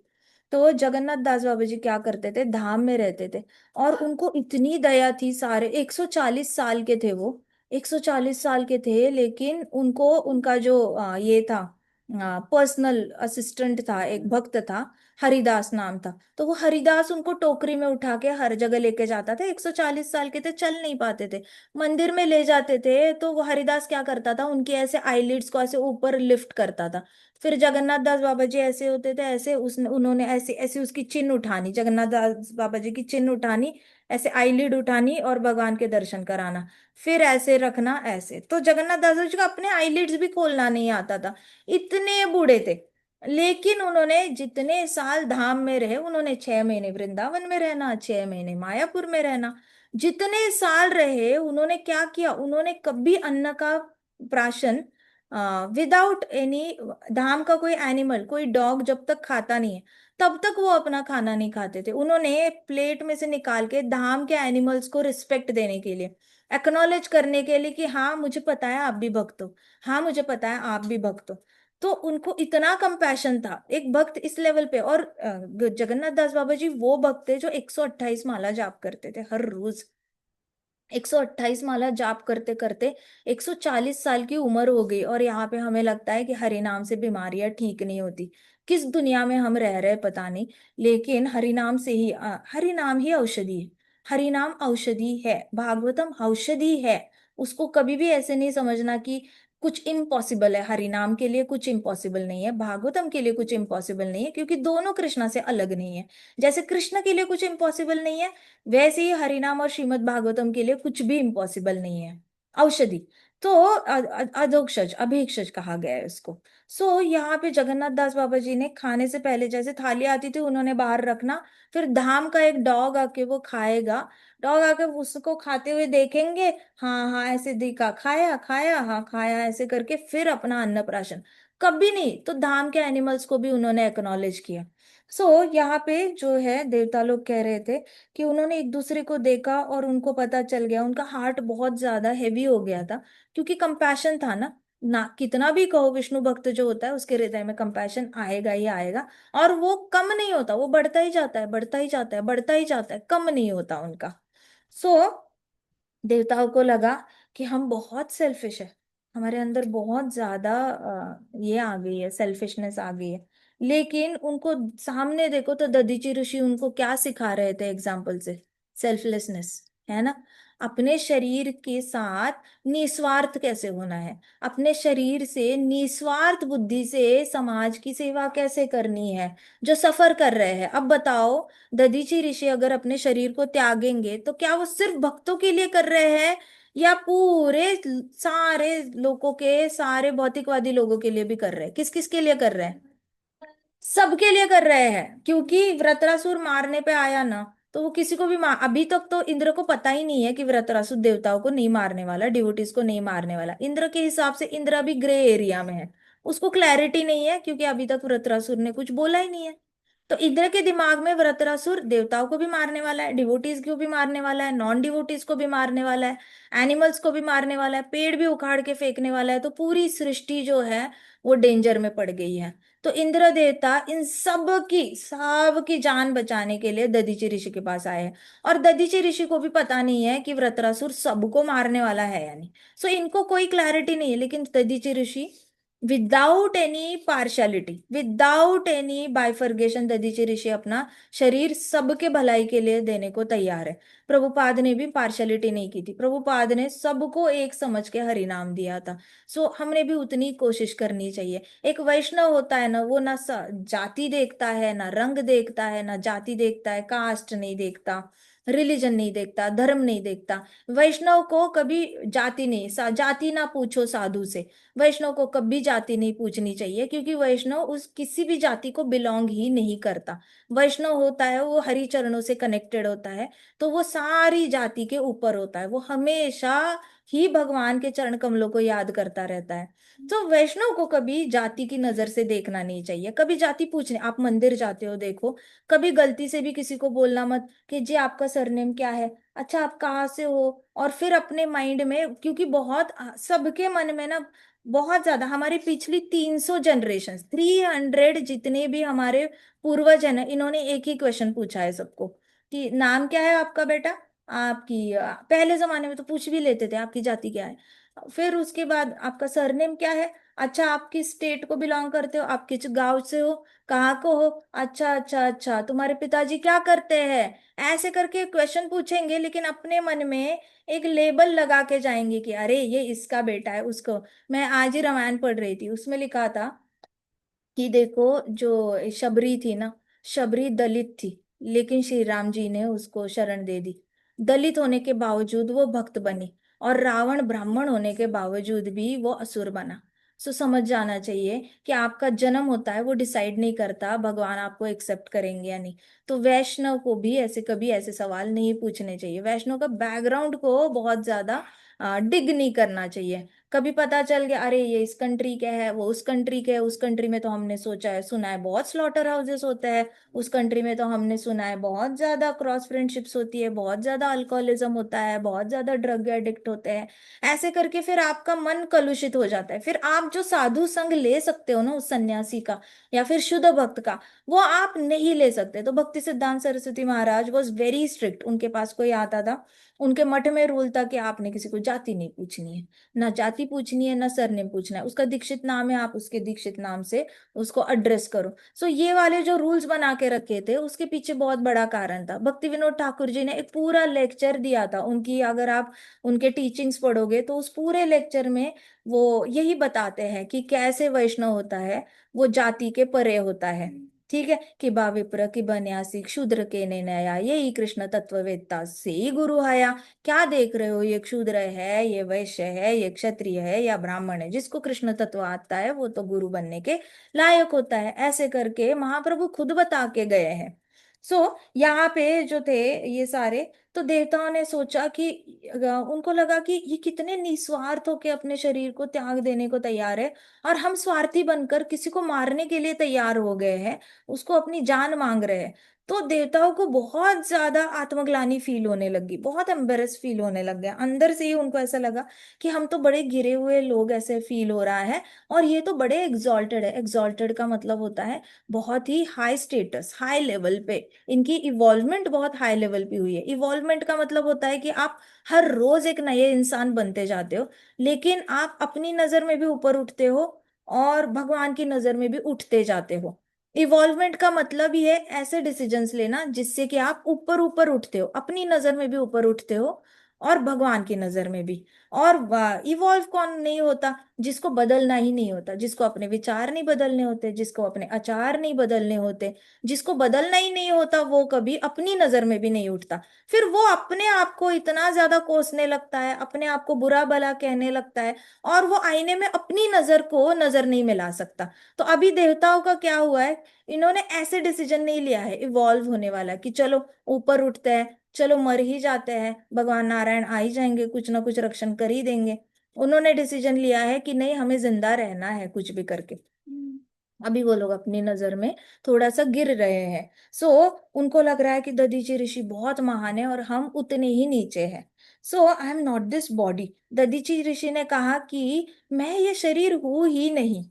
तो जगन्नाथ दास बाबा जी क्या करते थे, धाम में रहते थे, और उनको इतनी दया थी। सारे 140 साल के थे वो, 140 साल के थे, लेकिन उनको उनका जो ये था पर्सनल असिस्टेंट था, एक भक्त था, हरिदास नाम था। तो वो हरिदास उनको टोकरी में उठा के हर जगह लेके जाता था। 140 साल के थे, चल नहीं पाते थे, मंदिर में ले जाते थे तो वो हरिदास क्या करता था, उनके ऐसे आईलिड्स को ऐसे ऊपर लिफ्ट करता था। फिर जगन्नाथ दास बाबा जी ऐसे होते थे, ऐसे उसने उन्होंने ऐसे ऐसे उसकी चिन्ह उठानी, जगन्नाथ दास बाबा जी की चिन्ह उठानी, ऐसे आईलिड उठानी और भगवान के दर्शन कराना, फिर ऐसे रखना ऐसे। तो जगन्नाथ दास जी को अपने आईलिड्स भी खोलना नहीं आता था, इतने बूढ़े थे। लेकिन उन्होंने जितने साल धाम में रहे, उन्होंने 6 महीने वृंदावन में रहना, 6 महीने मायापुर में रहना, जितने साल रहे उन्होंने क्या किया, उन्होंने कभी अन्न का प्राशन विदाउट एनी, धाम का कोई एनिमल, कोई डॉग जब तक खाता नहीं है तब तक वो अपना खाना नहीं खाते थे। उन्होंने प्लेट में से निकाल के धाम के एनिमल्स को रिस्पेक्ट देने के लिए, एक्नॉलेज करने के लिए कि हाँ मुझे पता है आप भी भक्त हो, हाँ मुझे पता है आप भी भक्त हो। तो उनको इतना कंपैशन था एक भक्त इस लेवल पे। और जगन्नाथ दास बाबा जी वो भक्त थे जो 128 माला जाप करते थे हर रोज। 128 माला जाप करते करते 140 साल की उम्र हो गई, और यहाँ पे हमें लगता है कि हरि नाम से बीमारियां ठीक नहीं होती। किस दुनिया में हम रह रहे पता नहीं, लेकिन हरि नाम से ही हरि नाम ही औषधि है। हरि नाम औषधि है, भागवतम औषधि है। उसको कभी भी ऐसे नहीं समझना कि कुछ इम्पॉसिबल है। हरि नाम के लिए कुछ इम्पॉसिबल नहीं है, भागवतम के लिए कुछ इम्पॉसिबल नहीं है, क्योंकि दोनों कृष्णा से अलग नहीं है। जैसे कृष्ण के लिए कुछ इम्पॉसिबल नहीं है, वैसे ही हरिनाम और श्रीमद् भागवतम के लिए कुछ भी इम्पॉसिबल नहीं है। औषधि तो अधोक्षज अभिक्षज कहा गया है उसको। सो यहाँ पे जगन्नाथ दास बाबा जी ने खाने से पहले जैसे थाली आती थी उन्होंने बाहर रखना, फिर धाम का एक डॉग आके वो खाएगा, डॉग आके उसको खाते हुए देखेंगे, हाँ हाँ ऐसे देखा, खाया खाया, हाँ खाया, ऐसे करके फिर अपना अन्नप्राशन। कभी नहीं, तो धाम के एनिमल्स को भी उन्होंने एक्नॉलेज किया। यहाँ पे जो है देवता लोग कह रहे थे कि उन्होंने एक दूसरे को देखा और उनको पता चल गया, उनका हार्ट बहुत ज्यादा हेवी हो गया था, क्योंकि कंपैशन था ना। ना कितना भी कहो, विष्णु भक्त जो होता है उसके हृदय में कंपैशन आएगा ही आएगा। और वो कम नहीं होता, वो बढ़ता ही जाता है, बढ़ता ही जाता है, बढ़ता ही जाता है, कम नहीं होता उनका। सो देवताओं को लगा कि हम बहुत सेल्फिश है, हमारे अंदर बहुत ज्यादा ये आ गई है, सेल्फिशनेस आ गई है। लेकिन उनको सामने देखो तो दधीचि ऋषि उनको क्या सिखा रहे थे एग्जाम्पल से? सेल्फलेसनेस, है ना। अपने शरीर के साथ निस्वार्थ कैसे होना है, अपने शरीर से निस्वार्थ बुद्धि से समाज की सेवा कैसे करनी है, जो सफर कर रहे हैं। अब बताओ, दधीची ऋषि अगर अपने शरीर को त्यागेंगे तो क्या वो सिर्फ भक्तों के लिए कर रहे हैं, या पूरे सारे लोगों के, सारे भौतिकवादी लोगों के लिए भी कर रहे हैं? किस किस के लिए कर रहे हैं? सबके लिए कर रहे हैं, क्योंकि वृत्रासुर मारने पे आया ना, तो वो किसी को भी मार, अभी तक तो इंद्र को पता ही नहीं है कि वृत्रासुर देवताओं को नहीं मारने वाला, डिवोटीज को नहीं मारने वाला। इंद्र के हिसाब से इंद्र अभी ग्रे एरिया में है, उसको क्लैरिटी नहीं है, क्योंकि अभी तक वृत्रासुर ने कुछ बोला ही नहीं है। तो इंद्र के दिमाग में वृत्रासुर देवताओं को भी मारने वाला है, डिवोटीज को भी मारने वाला है, नॉन डिवोटीज को भी मारने वाला है, एनिमल्स को भी मारने वाला है, पेड़ भी उखाड़ के फेंकने वाला है। तो पूरी सृष्टि जो है वो डेंजर में पड़ गई है। तो इंद्र देवता इन सब की जान बचाने के लिए दधीचि ऋषि के पास आए हैं। और दधीचि ऋषि को भी पता नहीं है कि वृत्रासुर सबको मारने वाला है या नहीं। सो इनको कोई क्लैरिटी नहीं है, लेकिन Dadhichi Rishi without any partiality, without any bifurcation, Dadhichi Rishi अपना शरीर सबके भलाई के लिए देने को तैयार है। प्रभुपाद ने भी पार्शियलिटी नहीं की थी, प्रभुपाद ने सबको एक समझ के हरि नाम दिया था। सो हमने भी उतनी कोशिश करनी चाहिए। एक वैष्णव होता है ना, वो ना जाति देखता है, ना रंग देखता है, ना जाति देखता है, कास्ट नहीं देखता, रिलीजन नहीं देखता, धर्म नहीं देखता। वैष्णव को कभी जाति नहीं, जाति ना पूछो साधु से। वैष्णव को कभी जाति नहीं पूछनी चाहिए, क्योंकि वैष्णव उस किसी भी जाति को बिलोंग ही नहीं करता। वैष्णव होता है वो हरि चरणों से कनेक्टेड होता है, तो वो सारी जाति के ऊपर होता है, वो हमेशा ही भगवान के चरण कमलों को याद करता रहता है। तो वैष्णव को कभी जाति की नजर से देखना नहीं चाहिए, कभी जाति पूछने, आप मंदिर जाते हो देखो, कभी गलती से भी किसी को बोलना मत कि जी आपका सरनेम क्या है, अच्छा आप कहाँ से हो। और फिर अपने माइंड में, क्योंकि बहुत सबके मन में ना, बहुत ज्यादा हमारी पिछली 300 जनरेशन, 300 जितने भी हमारे पूर्वज है ना, इन्होंने एक ही क्वेश्चन पूछा है सबको कि नाम क्या है आपका बेटा, आपकी पहले जमाने में तो पूछ भी लेते थे आपकी जाति क्या है। फिर उसके बाद आपका सरनेम क्या है, अच्छा आप किस स्टेट को बिलोंग करते हो, आप किस गांव से हो, कहाँ को हो, अच्छा अच्छा अच्छा तुम्हारे पिताजी क्या करते हैं। ऐसे करके क्वेश्चन पूछेंगे, लेकिन अपने मन में एक लेबल लगा के जाएंगे कि अरे ये इसका बेटा है, उसको। मैं आज ही रामायण पढ़ रही थी, उसमें लिखा था कि देखो, जो शबरी थी ना, शबरी दलित थी, लेकिन श्री राम जी ने उसको शरण दे दी। दलित होने के बावजूद वो भक्त बनी, और रावण ब्राह्मण होने के बावजूद भी वो असुर बना। सो समझ जाना चाहिए कि आपका जन्म होता है वो डिसाइड नहीं करता भगवान आपको एक्सेप्ट करेंगे या नहीं। तो वैष्णव को भी ऐसे कभी ऐसे सवाल नहीं पूछने चाहिए, वैष्णव का बैकग्राउंड को बहुत ज्यादा डिग नहीं करना चाहिए। कभी पता चल गया अरे ये इस कंट्री का है, वो उस कंट्री का है, उस कंट्री में तो हमने सोचा है सुना है बहुत स्लॉटर हाउसेस होते हैं, उस कंट्री में तो हमने सुना है बहुत ज्यादा क्रॉस फ्रेंडशिप्स होती है, बहुत ज्यादा अल्कोहलिज्म होता है, बहुत ज्यादा ड्रग एडिक्ट होते हैं। ऐसे करके फिर आपका मन कलुषित हो जाता है। फिर आप जो साधु संग ले सकते हो ना उस सन्यासी का या फिर शुद्ध भक्त का, वो आप नहीं ले सकते। तो भक्ति सिद्धांत सरस्वती महाराज वॉज वेरी स्ट्रिक्ट, उनके पास कोई आता था, उनके मठ में रूल था कि आपने किसी को जाति नहीं पूछनी है, ना जाति पूछनी है, ना सरनेम पूछना है, उसका दीक्षित नाम है आप उसके दीक्षित नाम से उसको एड्रेस करो। सो ये वाले जो रूल्स बना के रखे थे उसके पीछे बहुत बड़ा कारण था। भक्ति विनोद ठाकुर जी ने एक पूरा लेक्चर दिया था उनकी, अगर आप उनके टीचिंग्स पढ़ोगे तो उस पूरे लेक्चर में वो यही बताते हैं कि कैसे वैष्णव होता है, वो जाति के परे होता है। ठीक है, कि बा विप्र कि बन्यासी शूद्र के ने नया, यही कृष्ण तत्ववेत्ता से ही गुरु हया। क्या देख रहे हो, ये क्षूद्र है, ये वैश्य है, ये क्षत्रिय है या ब्राह्मण है, जिसको कृष्ण तत्व आता है वो तो गुरु बनने के लायक होता है। ऐसे करके महाप्रभु खुद बता के गए हैं। सो यहाँ पे जो थे ये सारे, तो देवताओं ने सोचा कि उनको लगा कि ये कितने निस्वार्थ होके अपने शरीर को त्याग देने को तैयार है, और हम स्वार्थी बनकर किसी को मारने के लिए तैयार हो गए हैं, उसको अपनी जान मांग रहे हैं। तो देवताओं को बहुत ज्यादा आत्मग्लानि फील होने लगी, बहुत एम्बेरस फील होने लग गया, अंदर से ही उनको ऐसा लगा कि हम तो बड़े गिरे हुए लोग ऐसे फील हो रहा है, और ये तो बड़े एग्जॉल्टेड है। एग्जॉल्टेड का मतलब होता है बहुत ही हाई स्टेटस, हाई लेवल पे। इनकी इवॉल्वमेंट बहुत हाई लेवल पे हुई है। इवॉल्वमेंट का मतलब होता है कि आप हर रोज एक नए इंसान बनते जाते हो, लेकिन आप अपनी नजर में भी ऊपर उठते हो और भगवान की नजर में भी उठते जाते हो। इवॉल्वमेंट का मतलब ही है ऐसे डिसीजंस लेना जिससे कि आप ऊपर ऊपर उठते हो, अपनी नजर में भी ऊपर उठते हो और भगवान की नजर में भी। और इवॉल्व कौन नहीं होता? जिसको बदलना ही नहीं होता, जिसको अपने विचार नहीं बदलने होते, जिसको अपने आचार नहीं बदलने होते, जिसको बदलना ही नहीं होता, वो कभी अपनी नजर में भी नहीं उठता। फिर वो अपने आप को इतना ज्यादा कोसने लगता है, अपने आप को बुरा भला कहने लगता है, और वो आईने में अपनी नजर को नजर नहीं मिला सकता। तो अभी देवताओं का क्या हुआ है? इन्होंने ऐसे डिसीजन नहीं लिया है इवॉल्व होने वाला कि चलो ऊपर उठते हैं, चलो मर ही जाते हैं, भगवान नारायण आ ही जाएंगे, कुछ ना कुछ रक्षण कर ही देंगे। उन्होंने डिसीजन लिया है कि नहीं, हमें जिंदा रहना है कुछ भी करके। अभी वो लोग अपनी नजर में थोड़ा सा गिर रहे हैं। सो उनको लग रहा है कि दधीचि ऋषि बहुत महान है और हम उतने ही नीचे हैं। So I am not this body. Dadhichi Rishi ने कहा कि मैं ये शरीर हूं ही नहीं।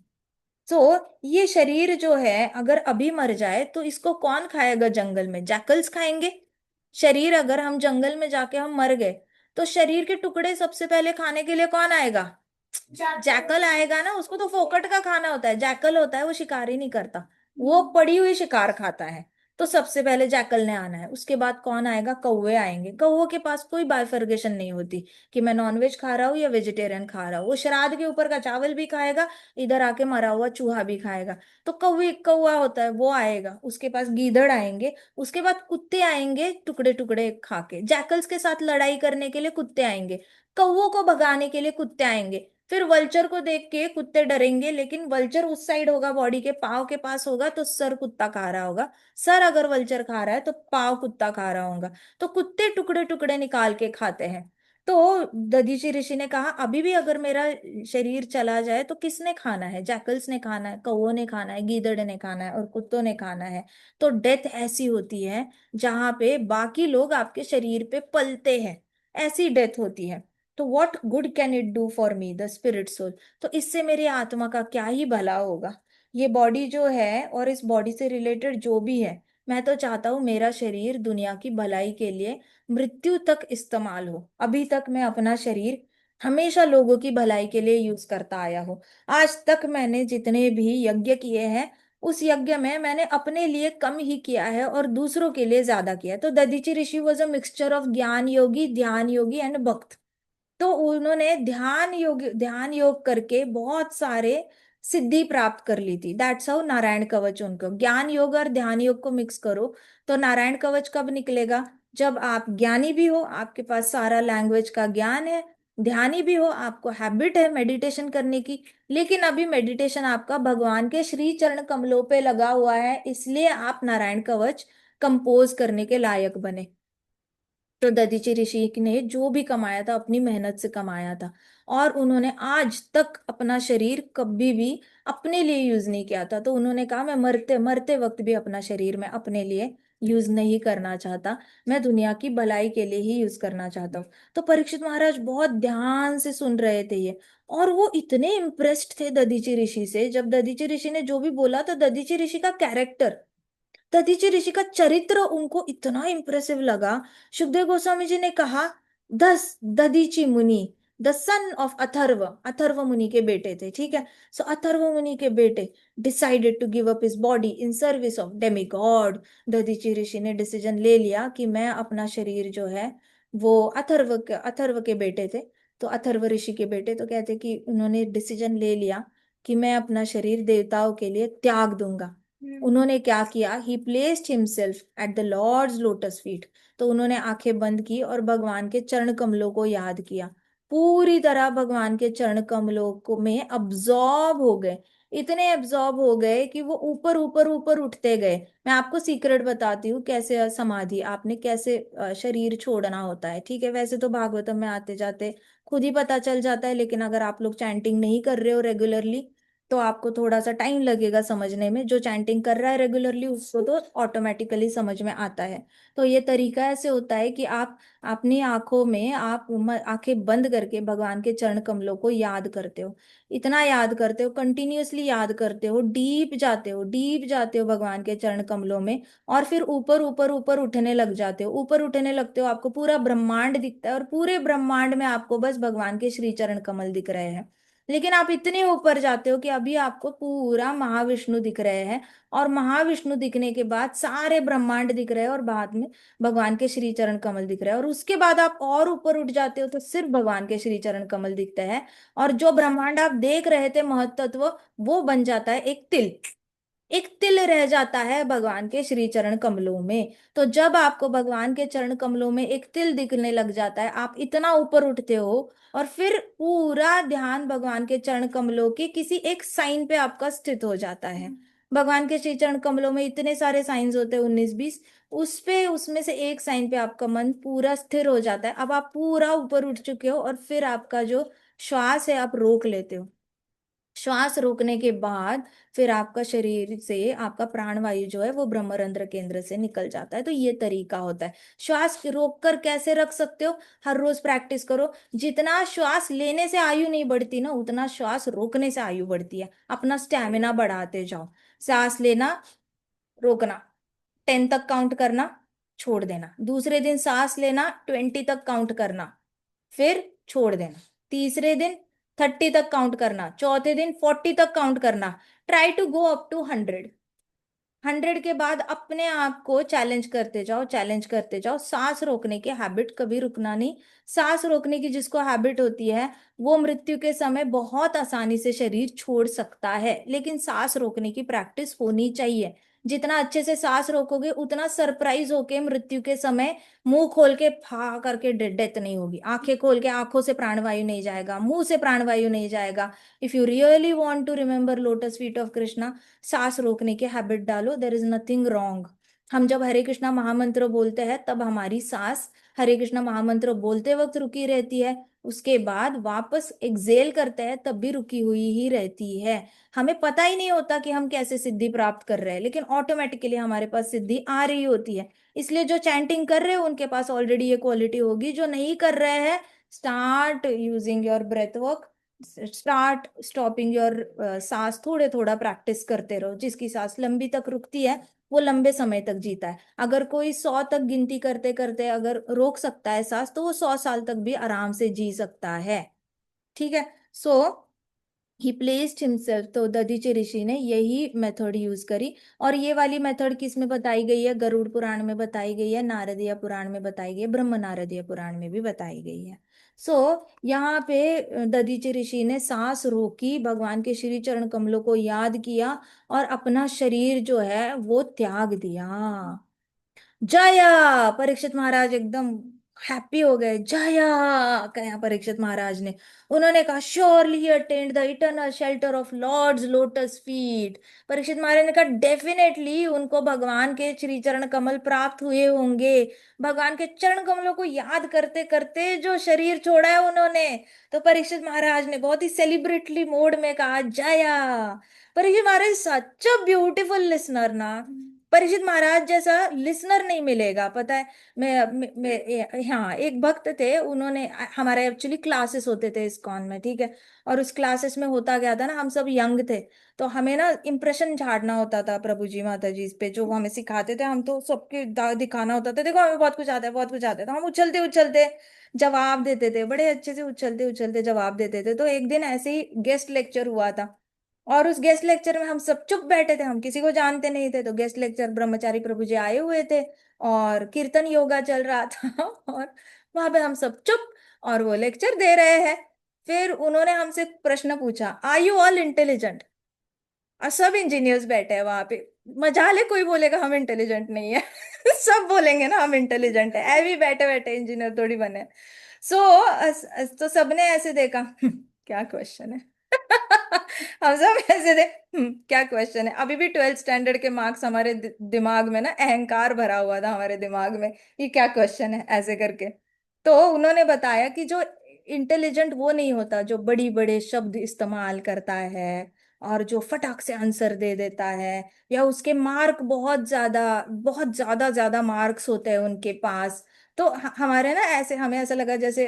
तो ये शरीर जो है, अगर अभी मर जाए तो इसको कौन खाएगा? जंगल में जैकल्स खाएंगे। शरीर अगर हम जंगल में जाके हम मर गए, तो शरीर के टुकड़े सबसे पहले खाने के लिए कौन आएगा? जैकल आएगा ना। उसको तो फोकट का खाना होता है, जैकल होता है वो शिकार ही नहीं करता, वो पड़ी हुई शिकार खाता है। तो सबसे पहले जैकल ने आना है, उसके बाद कौन आएगा? कौवे आएंगे। कौवों के पास कोई बाइफर्गेशन नहीं होती कि मैं नॉनवेज खा रहा हूँ या वेजिटेरियन खा रहा हूँ। वो श्राद्ध के ऊपर का चावल भी खाएगा, इधर आके मरा हुआ चूहा भी खाएगा। तो कौवे, कौवा होता है वो आएगा, उसके पास गीदड़ आएंगे, उसके बाद कुत्ते आएंगे टुकड़े टुकड़े खा के, जैकल्स के साथ लड़ाई करने के लिए कुत्ते आएंगे, कौवों को भगाने के लिए कुत्ते आएंगे। फिर वल्चर को देख के कुत्ते डरेंगे, लेकिन वल्चर उस साइड होगा, बॉडी के पाव के पास होगा, तो सर कुत्ता खा रहा होगा। सर अगर वल्चर खा रहा है तो पाव कुत्ता खा रहा होगा। तो कुत्ते टुकड़े टुकड़े निकाल के खाते हैं। तो दधीचि ऋषि ने कहा अभी भी अगर मेरा शरीर चला जाए तो किसने खाना है? जैकल्स ने खाना है, कौओं ने खाना है, गीदड़ ने खाना है और कुत्तों ने खाना है। तो डेथ ऐसी होती है जहां पे बाकी लोग आपके शरीर पे पलते हैं, ऐसी डेथ होती है। तो what good can it do for me the spirit soul? तो इससे मेरी आत्मा का क्या ही भला होगा? ये बॉडी जो है और इस बॉडी से रिलेटेड जो भी है, मैं तो चाहता हूँ मेरा शरीर दुनिया की भलाई के लिए मृत्यु तक इस्तेमाल हो। अभी तक मैं अपना शरीर हमेशा लोगों की भलाई के लिए यूज करता आया हूँ। आज तक मैंने जितने भी यज्ञ किए हैं, उस यज्ञ में मैंने अपने लिए कम ही किया है और दूसरों के लिए ज्यादा किया है। तो दधीचि ऋषि वॉज अ मिक्सचर ऑफ ज्ञान योगी, ध्यान योगी एंड भक्त। तो उन्होंने ध्यान योग करके बहुत सारे सिद्धि प्राप्त कर ली थी। दैट्स हाउ नारायण कवच। उनको ज्ञान योग और ध्यान योग को मिक्स करो तो नारायण कवच कब निकलेगा? जब आप ज्ञानी भी हो, आपके पास सारा लैंग्वेज का ज्ञान है, ध्यानी भी हो, आपको हैबिट है मेडिटेशन करने की, लेकिन अभी मेडिटेशन आपका भगवान के श्री चरण कमलों पे लगा हुआ है, इसलिए आप नारायण कवच कंपोज करने के लायक बने। तो दधीचि ऋषि ने जो भी कमाया था अपनी मेहनत से कमाया था, और उन्होंने आज तक अपना शरीर कभी भी अपने लिए यूज नहीं किया था। तो उन्होंने कहा मैं मरते मरते वक्त भी अपना शरीर मैं अपने लिए यूज नहीं करना चाहता, मैं दुनिया की भलाई के लिए ही यूज करना चाहता हूँ। तो परीक्षित महाराज बहुत ध्यान से सुन रहे थे ये, और वो इतने इम्प्रेस्ड थे दधीचि ऋषि से। जब दधीचि ऋषि ने जो भी बोला, तो दधीचि ऋषि का कैरेक्टर, दधीचि ऋषि का चरित्र उनको इतना इंप्रेसिव लगा। सुखदेव गोस्वामी जी ने कहा, दस दधीचि मुनि, the son of Atharva, Atharva Muni के बेटे थे, ठीक है। सो अथर्व मुनि के बेटे decided to give up his body in service of demi god. Dadhichi Rishi ने डिसीजन ले लिया कि मैं अपना शरीर जो है, वो अथर्व के बेटे थे, तो अथर्व ऋषि के बेटे, तो कहते कि उन्होंने डिसीजन ले लिया कि मैं अपना शरीर देवताओं के लिए त्याग दूंगा। उन्होंने क्या किया? He placed himself at the lord's lotus feet. तो उन्होंने आंखें बंद की और भगवान के चरण कमलों को याद किया। पूरी तरह भगवान के चरण कमलों को में अब्जॉर्ब हो गए। इतने अब्जॉर्ब हो गए कि वो ऊपर ऊपर ऊपर उठते गए। मैं आपको सीक्रेट बताती हूँ कैसे समाधि आपने कैसे शरीर छोड़ना होता है। ठीक है, वैसे तो भागवतम में आते जाते खुद ही पता चल जाता है, लेकिन अगर आप लोग चैंटिंग नहीं कर रहे हो रेगुलरली तो आपको थोड़ा सा टाइम लगेगा समझने में। जो चैंटिंग कर रहा है रेगुलरली उसको तो ऑटोमेटिकली समझ में आता है। तो ये तरीका ऐसे होता है कि आप अपनी आंखों में आप आंखें बंद करके भगवान के चरण कमलों को याद करते हो। इतना याद करते हो, कंटिन्यूअसली याद करते हो, डीप जाते हो, डीप जाते हो भगवान के चरण कमलों में। और फिर ऊपर ऊपर ऊपर उठने लग जाते हो, ऊपर उठने लगते हो, आपको पूरा ब्रह्मांड दिखता है और पूरे ब्रह्मांड में आपको बस भगवान के श्री चरण कमल दिख रहे हैं। लेकिन आप इतने ऊपर जाते हो कि अभी आपको पूरा महाविष्णु दिख रहे हैं। और महाविष्णु दिखने के बाद सारे ब्रह्मांड दिख रहे हैं और बाद में भगवान के श्री चरण कमल दिख रहा है। और उसके बाद आप और ऊपर उठ जाते हो तो सिर्फ भगवान के श्री चरण कमल दिखता है। और जो ब्रह्मांड आप देख रहे थे महतत्व, वो बन जाता है एक तिल। एक तिल रह जाता है भगवान के श्री चरण कमलों में। तो जब आपको भगवान के चरण कमलों में एक तिल दिखने लग जाता है, आप इतना ऊपर उठते हो और फिर पूरा ध्यान भगवान के चरण कमलों के किसी एक साइन पे आपका स्थित हो जाता है। भगवान के श्री चरण कमलों में इतने सारे साइंस होते हैं, 19-20। उस पे उसमें से एक साइन पे आपका मन पूरा स्थिर हो जाता है। अब आप पूरा ऊपर उठ चुके हो और फिर आपका जो श्वास है आप रोक लेते हो। श्वास रोकने के बाद फिर आपका शरीर से आपका प्राणवायु जो है वो ब्रह्मरंध्र केंद्र से निकल जाता है। तो ये तरीका होता है। श्वास रोक कर कैसे रख सकते हो? हर रोज प्रैक्टिस करो। जितना श्वास लेने से आयु नहीं बढ़ती ना, उतना श्वास रोकने से आयु बढ़ती है। अपना स्टेमिना बढ़ाते जाओ। सांस लेना, रोकना, 10 तक काउंट करना, छोड़ देना। दूसरे दिन सांस लेना, 20 तक काउंट करना, फिर छोड़ देना। तीसरे दिन 30 तक काउंट करना, चौथे दिन 40 तक काउंट करना। Try to go up to 100। 100 के बाद अपने आप को चैलेंज करते जाओ, चैलेंज करते जाओ। सांस रोकने की हैबिट कभी रुकना नहीं। सांस रोकने की जिसको हैबिट होती है वो मृत्यु के समय बहुत आसानी से शरीर छोड़ सकता है, लेकिन सांस रोकने की प्रैक्टिस होनी चाहिए। जितना अच्छे से सांस रोकोगे उतना सरप्राइज होके मृत्यु के समय मुंह खोल के फा करके डेथ नहीं होगी। आंखें खोल के आंखों से प्राणवायु नहीं जाएगा, मुंह से प्राणवायु नहीं जाएगा। If you really want to remember lotus feet of Krishna, सांस रोकने की हैबिट डालो। There is nothing wrong. हम जब हरे कृष्णा महामंत्र बोलते हैं तब हमारी सांस हरे कृष्णा महामंत्र बोलते वक्त रुकी रहती है, उसके बाद वापस एक्सेल करते हैं तब भी रुकी हुई ही रहती है। हमें पता ही नहीं होता कि हम कैसे सिद्धि प्राप्त कर रहे हैं, लेकिन ऑटोमेटिकली हमारे पास सिद्धि आ रही होती है। इसलिए जो चैंटिंग कर रहे हो उनके पास ऑलरेडी ये क्वालिटी होगी। जो नहीं कर रहे हैं, start using your breath work, start stopping your सांस, थोड़े थोड़ा प्रैक्टिस करते रहो। जिसकी सांस लंबी तक रुकती है वो लंबे समय तक जीता है। अगर कोई 100 तक गिनती करते करते अगर रोक सकता है सांस, तो वो 100 साल तक भी आराम से जी सकता है। ठीक है। सो ही प्लेस्ड हिमसेल्फ, तो दधीचि ऋषि ने यही मेथड यूज करी। और ये वाली मेथड किस में बताई गई है? गरुड़ पुराण में बताई गई है, नारदीय पुराण में बताई गई है, ब्रह्म नारदीय पुराण में भी बताई गई है। सो यहाँ पे दधीचि ऋषि ने सांस रोकी, भगवान के श्री चरण कमलों को याद किया और अपना शरीर जो है वो त्याग दिया। जया! परीक्षित महाराज एकदम हैप्पी हो गए। जया! कहा परीक्षित महाराज ने। उन्होंने कहा surely attend the eternal shelter of lord's lotus feet. Parikshit Maharaj ने कहा डेफिनेटली उनको भगवान के श्री चरण कमल प्राप्त हुए होंगे। भगवान के चरण कमलों को याद करते करते जो शरीर छोड़ा है उन्होंने। तो परीक्षित महाराज ने बहुत ही सेलिब्रेटली मोड में कहा जया। परीक्षित महाराज सच अ ब्यूटीफुल लिसनर ना। परीक्षित महाराज जैसा लिसनर नहीं मिलेगा, पता है। हाँ, एक भक्त थे, उन्होंने हमारे एक्चुअली क्लासेस होते थे इस्कॉन में, ठीक है। और उस क्लासेस में होता क्या था ना, हम सब यंग थे, तो हमें ना इंप्रेशन झाड़ना होता था प्रभु जी माता जी इस पे, जो वो हमें सिखाते थे। हम तो सबके दिखाना होता था, देखो हमें बहुत कुछ आता है, बहुत कुछ आता है। तो हम उछलते उछलते जवाब देते थे, बड़े अच्छे से उछलते उछलते जवाब देते थे। तो एक दिन ऐसे ही गेस्ट लेक्चर हुआ था और उस गेस्ट लेक्चर में हम सब चुप बैठे थे, हम किसी को जानते नहीं थे। तो गेस्ट लेक्चर ब्रह्मचारी प्रभु जी आए हुए थे और कीर्तन योगा चल रहा था और वहां पे हम सब चुप और वो लेक्चर दे रहे हैं। फिर उन्होंने हमसे प्रश्न पूछा, आर यू ऑल इंटेलिजेंट? और सब इंजीनियर्स बैठे हैं वहां पे। मजाल है कोई बोलेगा हम इंटेलिजेंट नहीं है सब बोलेंगे ना हम इंटेलिजेंट है, ऐ भी बैठे बैठे इंजीनियर थोड़ी बने। सो तो सबने ऐसे देखा, क्या क्वेश्चन है। हम सब ऐसे थे, क्या क्वेश्चन है। अभी भी 12th स्टैंडर्ड के मार्क्स हमारे दिमाग में ना, अहंकार भरा हुआ था हमारे दिमाग में, ये क्या क्वेश्चन है ऐसे करके। तो उन्होंने बताया कि जो इंटेलिजेंट वो नहीं होता जो बड़ी बड़े शब्द इस्तेमाल करता है और जो फटाक से आंसर दे देता है, या उसके मार्क बहुत ज्यादा ज्यादा मार्क्स होते हैं उनके पास। तो हमारे ना ऐसे, हमें ऐसा लगा जैसे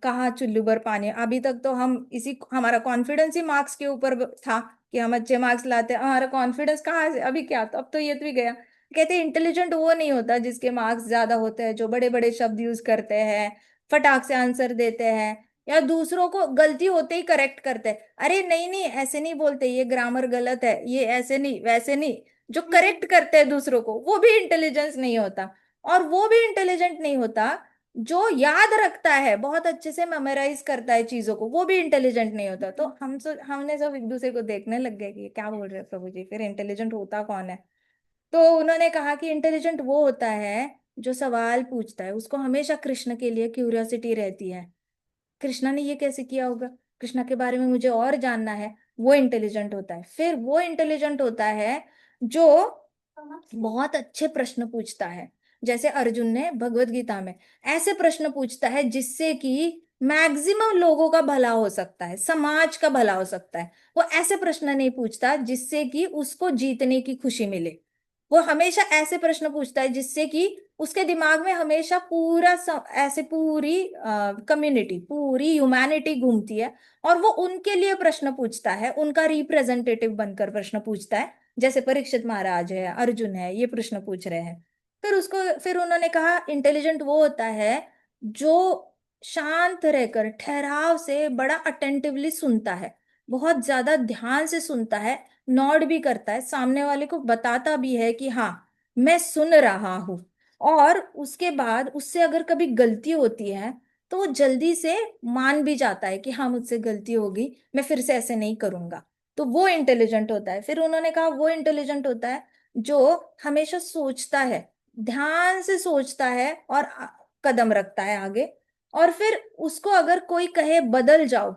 कहाँ चुल्लू भर पानी। अभी तक तो हम इसी, हमारा कॉन्फिडेंस ही मार्क्स के ऊपर था कि हम अच्छे मार्क्स लाते हैं। हमारा कॉन्फिडेंस कहाँ से, अभी क्या, तो अब तो ये तो भी गया। कहते हैं इंटेलिजेंट वो नहीं होता जिसके मार्क्स ज्यादा होते हैं, जो बड़े बड़े शब्द यूज करते हैं, फटाक से आंसर देते हैं, या दूसरों को गलती होते ही करेक्ट करते हैं। अरे नहीं नहीं, ऐसे नहीं बोलते, ये ग्रामर गलत है, ये ऐसे नहीं वैसे नहीं, जो करेक्ट करते हैं दूसरों को, वो भी इंटेलिजेंस नहीं होता। और वो भी इंटेलिजेंट नहीं होता जो याद रखता है, बहुत अच्छे से मेमोराइज करता है चीजों को, वो भी इंटेलिजेंट नहीं होता। तो हमने सब एक दूसरे को देखने लग गए कि ये क्या बोल रहे हैं प्रभु जी, फिर इंटेलिजेंट होता कौन है। तो उन्होंने कहा कि इंटेलिजेंट वो होता है जो सवाल पूछता है, उसको हमेशा कृष्ण के लिए क्यूरियोसिटी रहती है। कृष्णा ने ये कैसे किया होगा, कृष्णा के बारे में मुझे और जानना है। वो इंटेलिजेंट होता है। फिर वो इंटेलिजेंट होता है जो बहुत अच्छे प्रश्न पूछता है, जैसे अर्जुन ने भगवत गीता में ऐसे प्रश्न पूछता है जिससे कि मैक्सिमम लोगों का भला हो सकता है, समाज का भला हो सकता है। वो ऐसे प्रश्न नहीं पूछता जिससे कि उसको जीतने की खुशी मिले। वो हमेशा ऐसे प्रश्न पूछता है जिससे कि उसके दिमाग में हमेशा ऐसे पूरी कम्युनिटी, पूरी ह्यूमैनिटी घूमती है, और वो उनके लिए प्रश्न पूछता है, उनका रिप्रेजेंटेटिव बनकर प्रश्न पूछता है। जैसे परीक्षित महाराज है, अर्जुन है, ये प्रश्न पूछ रहे हैं। फिर उन्होंने कहा इंटेलिजेंट वो होता है जो शांत रहकर ठहराव से बड़ा अटेंटिवली सुनता है, बहुत ज्यादा ध्यान से सुनता है, नॉड भी करता है, सामने वाले को बताता भी है कि हाँ मैं सुन रहा हूं। और उसके बाद उससे अगर कभी गलती होती है तो वो जल्दी से मान भी जाता है कि हाँ मुझसे गलती होगी, मैं फिर से ऐसे नहीं करूंगा। तो वो इंटेलिजेंट होता है। फिर उन्होंने कहा वो इंटेलिजेंट होता है जो हमेशा सोचता है, ध्यान से सोचता है और कदम रखता है आगे। और फिर उसको अगर कोई कहे बदल जाओ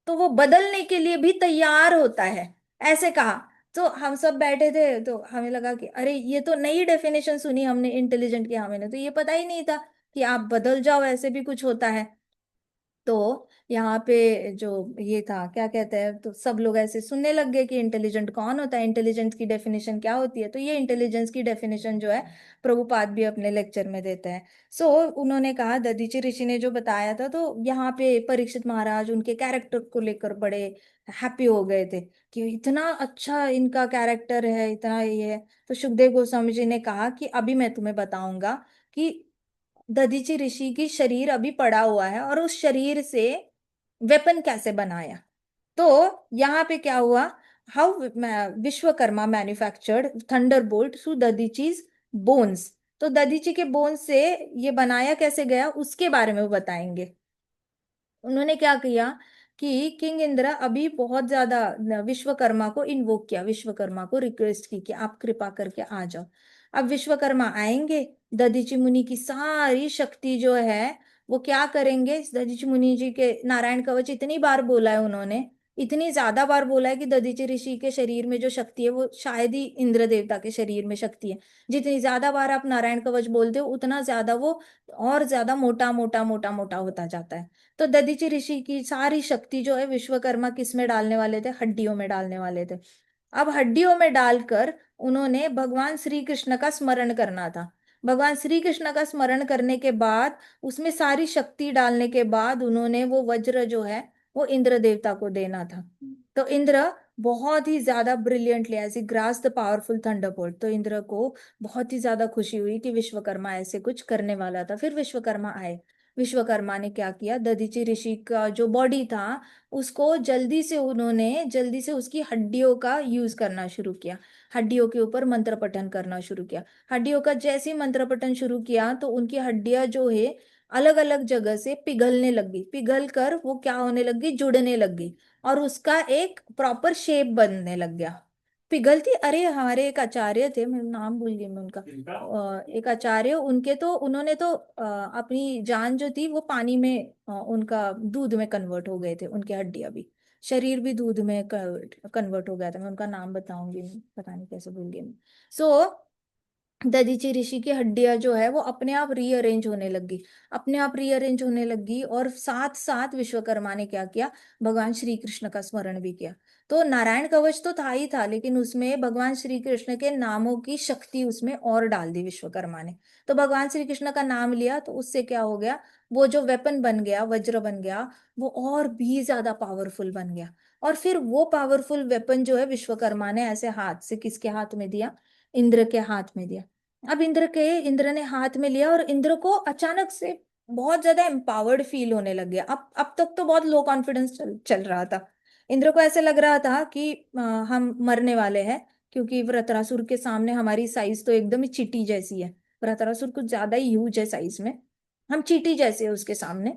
तो वो बदलने के लिए भी तैयार होता है, ऐसे कहा। तो हम सब बैठे थे तो हमें लगा कि अरे ये तो नई डेफिनेशन सुनी हमने इंटेलिजेंट की, हमें तो ये पता ही नहीं था कि आप बदल जाओ ऐसे भी कुछ होता है। तो यहाँ पे जो ये था क्या कहते हैं, तो सब लोग ऐसे सुनने लग गए कि इंटेलिजेंट कौन होता है, इंटेलिजेंस की डेफिनेशन क्या होती है। तो ये इंटेलिजेंस की डेफिनेशन जो है प्रभुपाद भी अपने लेक्चर में देते हैं। सो उन्होंने कहा, दधीचि ऋषि ने जो बताया था, तो यहाँ पे परीक्षित महाराज उनके कैरेक्टर को लेकर बड़े हैप्पी हो गए थे कि इतना अच्छा इनका कैरेक्टर है, इतना ये है। तो सुखदेव गोस्वामी जी ने कहा कि अभी मैं तुम्हें बताऊंगा कि दधीचि ऋषि की शरीर अभी पड़ा हुआ है और उस शरीर से वेपन कैसे बनाया। तो यहाँ पे क्या हुआ, how Vishwakarma manufactured thunder bolt through Dadhichi's bones. तो दधीची के बोन्स से ये बनाया कैसे गया उसके बारे में वो बताएंगे। उन्होंने क्या किया कि किंग इंदिरा अभी बहुत ज्यादा विश्वकर्मा को इन्वोक किया, विश्वकर्मा को रिक्वेस्ट की कि आप कृपा करके आ जाओ। अब विश्वकर्मा आएंगे, दधीचि मुनि की सारी शक्ति जो है वो क्या करेंगे, दधीचि मुनि जी के नारायण कवच इतनी बार बोला है उन्होंने, इतनी ज्यादा बार बोला है कि दधीचि ऋषि के शरीर में जो शक्ति है वो शायद ही इंद्र देवता के शरीर में शक्ति है। जितनी ज्यादा बार आप नारायण कवच बोलते हो उतना ज्यादा वो और ज्यादा मोटा मोटा मोटा मोटा होता जाता है। तो दधीचि ऋषि की सारी शक्ति जो है विश्वकर्मा किस में डालने वाले थे, हड्डियों में डालने वाले थे। अब हड्डियों में डालकर उन्होंने भगवान श्री कृष्ण का स्मरण करना था। भगवान श्री कृष्ण का स्मरण करने के बाद उसमें सारी शक्ति डालने के बाद उन्होंने वो वज्र जो है वो इंद्र देवता को देना था। तो इंद्र बहुत ही ज्यादा brilliantly as he grasped the powerful thunderbolt, तो इंद्र को बहुत ही ज्यादा खुशी हुई कि विश्वकर्मा ऐसे कुछ करने वाला था। फिर विश्वकर्मा आए। विश्वकर्मा ने क्या किया, दधीचि ऋषि का जो बॉडी था उसको जल्दी से उसकी हड्डियों का यूज करना शुरू किया, हड्डियों के ऊपर मंत्र पठन करना शुरू किया। हड्डियों का जैसे ही मंत्र पठन शुरू किया तो उनकी हड्डियां जो है अलग अलग जगह से पिघलने लगी, पिघल कर वो क्या होने लगी, जुड़ने लगी, और उसका एक प्रॉपर शेप बनने लग गया। पिघलती, अरे हमारे एक आचार्य थे, मैं नाम भूल गई मैं उनका, एक आचार्य, उनके तो उन्होंने तो अपनी जान जो थी वो पानी में, उनका दूध में कन्वर्ट हो गए थे, उनके हड्डियां भी, शरीर भी दूध में कन्वर्ट हो गया था। मैं उनका नाम बताऊंगी, पता नहीं कैसे भूल गई मैं। सो दधीचि ऋषि की हड्डियां जो है वो अपने आप रीअरेंज होने लगी, अपने आप रीअरेंज होने लगी। और साथ साथ विश्वकर्मा ने क्या किया, भगवान श्री कृष्ण का स्मरण भी किया। तो नारायण कवच तो था ही था, लेकिन उसमें भगवान श्री कृष्ण के नामों की शक्ति उसमें और डाल दी विश्वकर्मा ने। तो भगवान श्री कृष्ण का नाम लिया तो उससे क्या हो गया, वो जो वेपन बन गया, वज्र बन गया, वो और भी ज्यादा पावरफुल बन गया। और फिर वो पावरफुल वेपन जो है विश्वकर्मा ने ऐसे हाथ से किसके हाथ में दिया, इंद्र के हाथ में दिया। अब इंद्र ने हाथ में लिया और इंद्र को अचानक से बहुत ज्यादा एम्पावर्ड फील होने लग गया। अब तक तो बहुत लो कॉन्फिडेंस चल रहा था। इंद्र को ऐसे लग रहा था कि हम मरने वाले हैं, क्योंकि वृत्रासुर के सामने हमारी साइज तो एकदम ही चींटी जैसी है। वृत्रासुर कुछ ज्यादा ही ह्यूज है साइज में, हम चींटी जैसे हैं उसके सामने,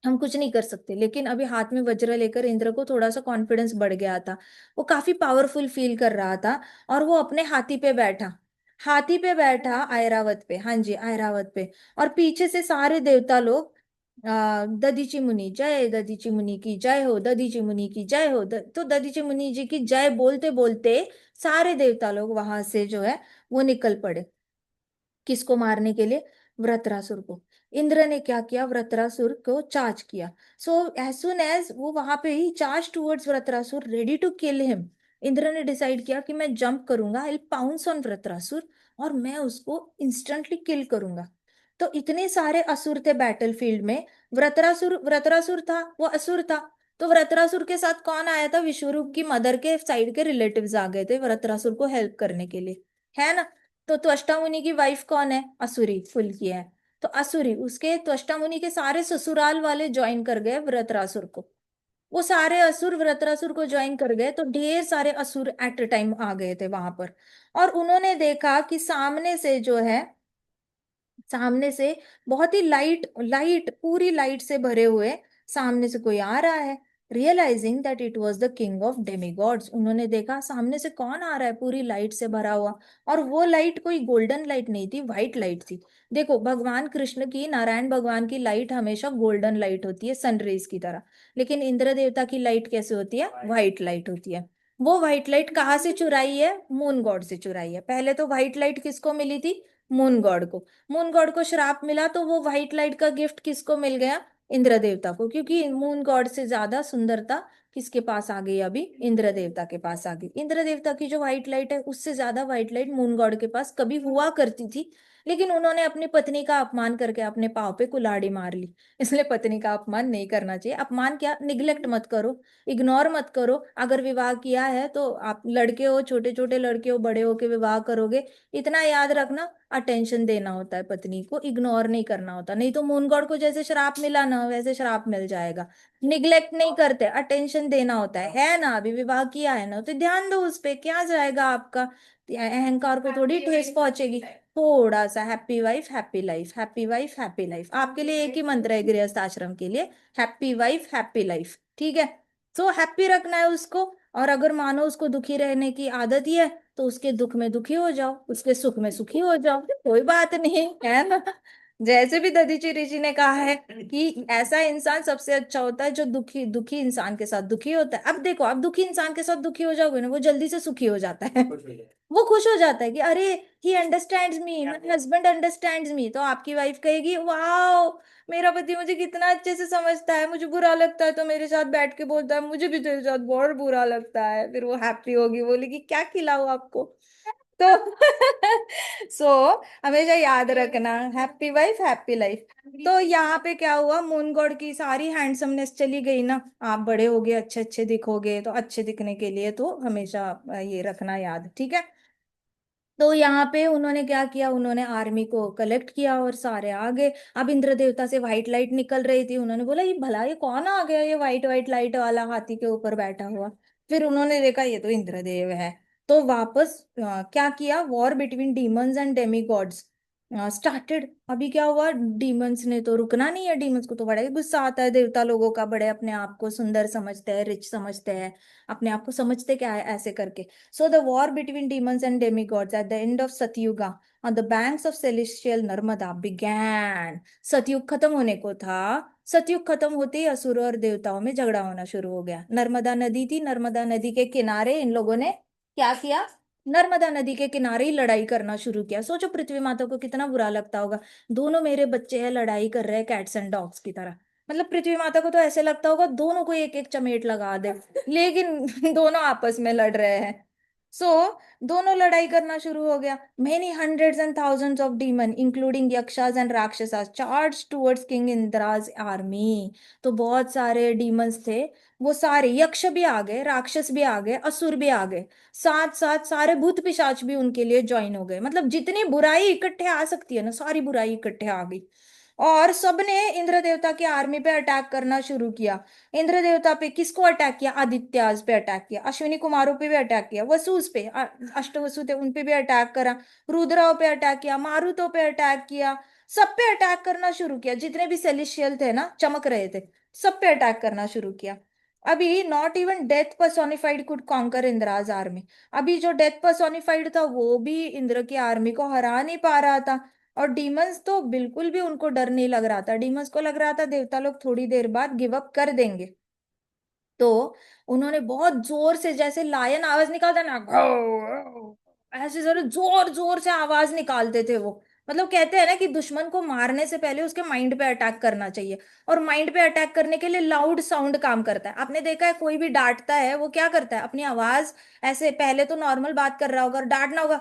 हम कुछ नहीं कर सकते। लेकिन अभी हाथ में वज्र लेकर इंद्र को थोड़ा सा कॉन्फिडेंस बढ़ गया था, वो काफी पावरफुल फील कर रहा था। और वो अपने हाथी पे बैठा, हाथी पे बैठा ऐरावत पे, हाँ जी ऐरावत पे। और पीछे से सारे देवता लोग दधीचि मुनि जय, दधीचि मुनि की जय हो, दधीचि मुनि की जय हो। तो दधीचि मुनि जी की जय बोलते बोलते सारे देवता लोग वहां से जो है वो निकल पड़े, किसको मारने के लिए, वृत्रासुर को। इंद्र ने क्या किया, वृत्रासुर को चार्ज किया। सो एज सुन एज वो वहां पे ही charge towards Vritrasura, ready to kill him. Indra ने डिसाइड किया कि मैं जंप करूंगा, आई पाउंस ऑन वृत्रासुर, और मैं उसको इंस्टेंटली किल करूंगा। तो इतने सारे असुर थे बैटलफील्ड में, वृत्रासुर वृत्रासुर था, वो असुर था। तो वृत्रासुर के साथ कौन आया था, विश्वरूप की मदर के साइड के रिलेटिव्स आ गए थे वृत्रासुर को हेल्प करने के लिए, है ना। तो त्वष्टा मुनि की वाइफ कौन है, असुरी कुल की है। तो असुरी, उसके त्वष्टा मुनि के सारे ससुराल वाले ज्वाइन कर गए वृत्रासुर को। वो सारे असुर वृत्रासुर को ज्वाइन कर गए, तो ढेर सारे असुर एट अ टाइम आ गए थे वहां पर। और उन्होंने देखा कि सामने से जो है, सामने से बहुत ही लाइट लाइट, पूरी लाइट से भरे हुए सामने से कोई आ रहा है। Realising that it was the king of demigods, उन्होंने देखा सामने से कौन आ रहा है पूरी लाइट से भरा हुआ। और वो लाइट कोई गोल्डन लाइट नहीं थी, व्हाइट लाइट थी। देखो भगवान कृष्ण की, नारायण भगवान की लाइट हमेशा गोल्डन लाइट होती है, सनरेज की तरह। लेकिन इंद्र देवता की लाइट कैसे होती है, व्हाइट लाइट होती है। वो व्हाइट लाइट कहाँ से चुराई है, मून गॉड से चुराई है। पहले तो व्हाइट लाइट किसको मिली थी, मून गॉड को। मून गॉड को श्राप मिला, तो वो व्हाइट लाइट का गिफ्ट किसको मिल गया, इंद्र देवता को। क्योंकि मून गॉड से ज्यादा सुंदरता किसके पास आ गई, अभी इंद्र देवता के पास आ गई। इंद्र देवता की जो व्हाइट लाइट है उससे ज्यादा व्हाइट लाइट मून गॉड के पास कभी हुआ करती थी। लेकिन उन्होंने अपनी पत्नी का अपमान करके अपने पाँव पे कुल्हाड़ी मार ली। इसलिए पत्नी का अपमान नहीं करना चाहिए। अपमान क्या, निग्लेक्ट मत करो, इग्नोर मत करो। अगर विवाह किया है तो आप लड़के हो, छोटे छोटे लड़के हो, बड़े हो के विवाह करोगे, इतना याद रखना, अटेंशन देना होता है पत्नी को, इग्नोर नहीं करना होता। नहीं तो मून गॉड को जैसे श्राप मिला ना, वैसे श्राप मिल जाएगा। निग्लेक्ट नहीं करते, अटेंशन देना होता है ना। अभी विवाह किया है ना तो ध्यान दो उस पे, क्या जाएगा आपका, अहंकार को थोड़ी ठेस पहुंचेगी। थोड़ा सा happy wife happy life, happy wife happy life, आपके लिए एक ही मंत्र है गृहस्थ आश्रम के लिए, हैप्पी वाइफ हैप्पी लाइफ, ठीक है। सो हैप्पी रखना है उसको। और अगर मानो उसको दुखी रहने की आदत ही है, तो उसके दुख में दुखी हो जाओ, उसके सुख में सुखी हो जाओ, कोई बात नहीं है ना। जैसे भी दधीचि ऋषि ने कहा है कि ऐसा इंसान सबसे अच्छा होता है जो दुखी दुखी इंसान के साथ दुखी होता है। अब देखो, आप दुखी इंसान के साथ दुखी हो जाओगे ना, वो जल्दी से सुखी हो जाता है। वो खुश हो जाता है कि अरे he understands me, my husband understands me. तो आपकी वाइफ कहेगी वाओ, मेरा पति मुझे कितना अच्छे से समझता है, मुझे बुरा लगता है तो मेरे साथ बैठ के बोलता है मुझे भी तेरे साथ बहुत बुरा लगता है। फिर वो हैप्पी होगी, बोलेगी क्या खिलाऊं आपको। तो सो हमेशा याद रखना, हैप्पी वाइफ हैप्पी लाइफ। तो यहाँ पे क्या हुआ, मून गॉड की सारी हैंडसमनेस चली गई ना। आप बड़े होगे, अच्छे अच्छे दिखोगे, तो अच्छे दिखने के लिए तो हमेशा ये रखना याद, ठीक है। तो यहाँ पे उन्होंने क्या किया, उन्होंने आर्मी को कलेक्ट किया और सारे आ गए। अब इंद्र देवता से व्हाइट लाइट निकल रही थी, उन्होंने बोला ये भला ये कौन आ गया, ये व्हाइट व्हाइट लाइट वाला हाथी के ऊपर बैठा हुआ। फिर उन्होंने देखा ये तो इंद्रदेव है। तो वापस क्या किया, war between demons and Demi God's, started. अभी क्या हुआ, डीमंस ने तो रुकना नहीं है, डीमंस को तो बड़ा ही गुस्सा आता है देवता लोगों का, बड़े अपने आप को सुंदर समझते हैं, रिच समझते हैं, अपने आप को समझते क्या है ऐसे करके। So the war between demons and demigods at the end of Satyuga on the banks of celestial Narmada began. Satyug खत्म होने को था। सतयुग खत्म होते ही असुर और देवताओं में झगड़ा होना शुरू हो गया। नर्मदा नदी थी, नर्मदा नदी के किनारे इन लोगों ने क्या किया, नर्मदा नदी के किनारे ही लड़ाई करना शुरू किया। सोचो पृथ्वी माता को कितना बुरा लगता होगा, दोनों मेरे बच्चे हैं लड़ाई कर रहे हैं कैट्स एंड डॉग्स की तरह। मतलब पृथ्वी माता को तो ऐसे लगता होगा दोनों को एक एक चमेट लगा दे, लेकिन दोनों आपस में लड़ रहे हैं। सो दोनों लड़ाई करना शुरू हो गया। Many hundreds and thousands of demon including Yakshas and Rakshasas charge towards king Indra's army. तो बहुत सारे डीमंस थे, वो सारे यक्ष भी आ गए, राक्षस भी आ गए, असुर भी आ गए, साथ साथ सारे भूत पिशाच भी उनके लिए ज्वाइन हो गए। मतलब जितनी बुराई इकट्ठे आ सकती है ना, सारी बुराई इकट्ठे आ गई। और सबने इंद्र देवता की आर्मी पे अटैक करना शुरू किया। इंद्र देवता पे किसको अटैक किया, आदित्याज पे अटैक किया, अश्विनी कुमारों पे भी अटैक किया, वसुस पे अष्टवसु थे उन पे भी अटैक करा, रुद्राओं पे अटैक किया, मारुतों पे अटैक किया। सब पे अटैक करना शुरू किया, जितने भी सेलिशियल थे ना चमक रहे थे, सब पे अटैक करना शुरू किया। अभी not even death personified could conquer Indraj army. अभी जो डेथ पर्सोनिफाइड था वो भी इंद्र की आर्मी को हरा नहीं पा रहा था। और डीमंस तो बिल्कुल भी उनको डर नहीं लग रहा था, डीमंस को लग रहा था देवता लोग थोड़ी देर बाद गिव अप कर देंगे। तो उन्होंने बहुत जोर से, जैसे लायन आवाज निकालता ना, "घोव", ऐसे जरूर जोर जोर से आवाज निकालते थे वो। मतलब कहते हैं ना कि दुश्मन को मारने से पहले उसके माइंड पे अटैक करना चाहिए। और माइंड पे अटैक करने के लिए लाउड साउंड काम करता है। आपने देखा है कोई भी डांटता है वो क्या करता है, अपनी आवाज ऐसे, पहले तो नॉर्मल बात कर रहा होगा और डांटना होगा,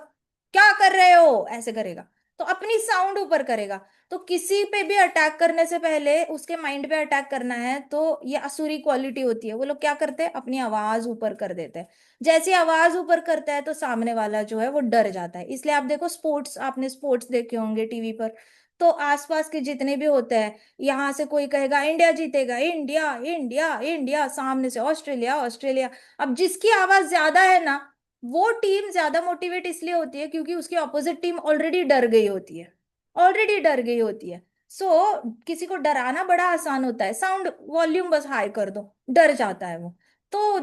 क्या कर रहे हो ऐसे करेगा, तो अपनी साउंड ऊपर करेगा। तो किसी पे भी अटैक करने से पहले उसके माइंड पे अटैक करना है तो ये असुरी क्वालिटी होती है, वो लोग क्या करते हैं, अपनी आवाज ऊपर कर देते हैं। जैसी आवाज ऊपर करता है तो सामने वाला जो है वो डर जाता है। इसलिए आप देखो स्पोर्ट्स, आपने स्पोर्ट्स देखे होंगे टीवी पर, तो आसपास के जितने भी होते हैं, यहाँ से कोई कहेगा इंडिया जीतेगा, इंडिया इंडिया इंडिया, सामने से ऑस्ट्रेलिया ऑस्ट्रेलिया। अब जिसकी आवाज ज्यादा है ना, वो टीम ज्यादा मोटिवेट इसलिए होती है क्योंकि उसकी ऑपोजिट टीम ऑलरेडी डर गई होती है, ऑलरेडी डर गई होती है। सो किसी को डराना बड़ा आसान होता है, साउंड वॉल्यूम बस हाई कर दो, डर जाता है वो। तो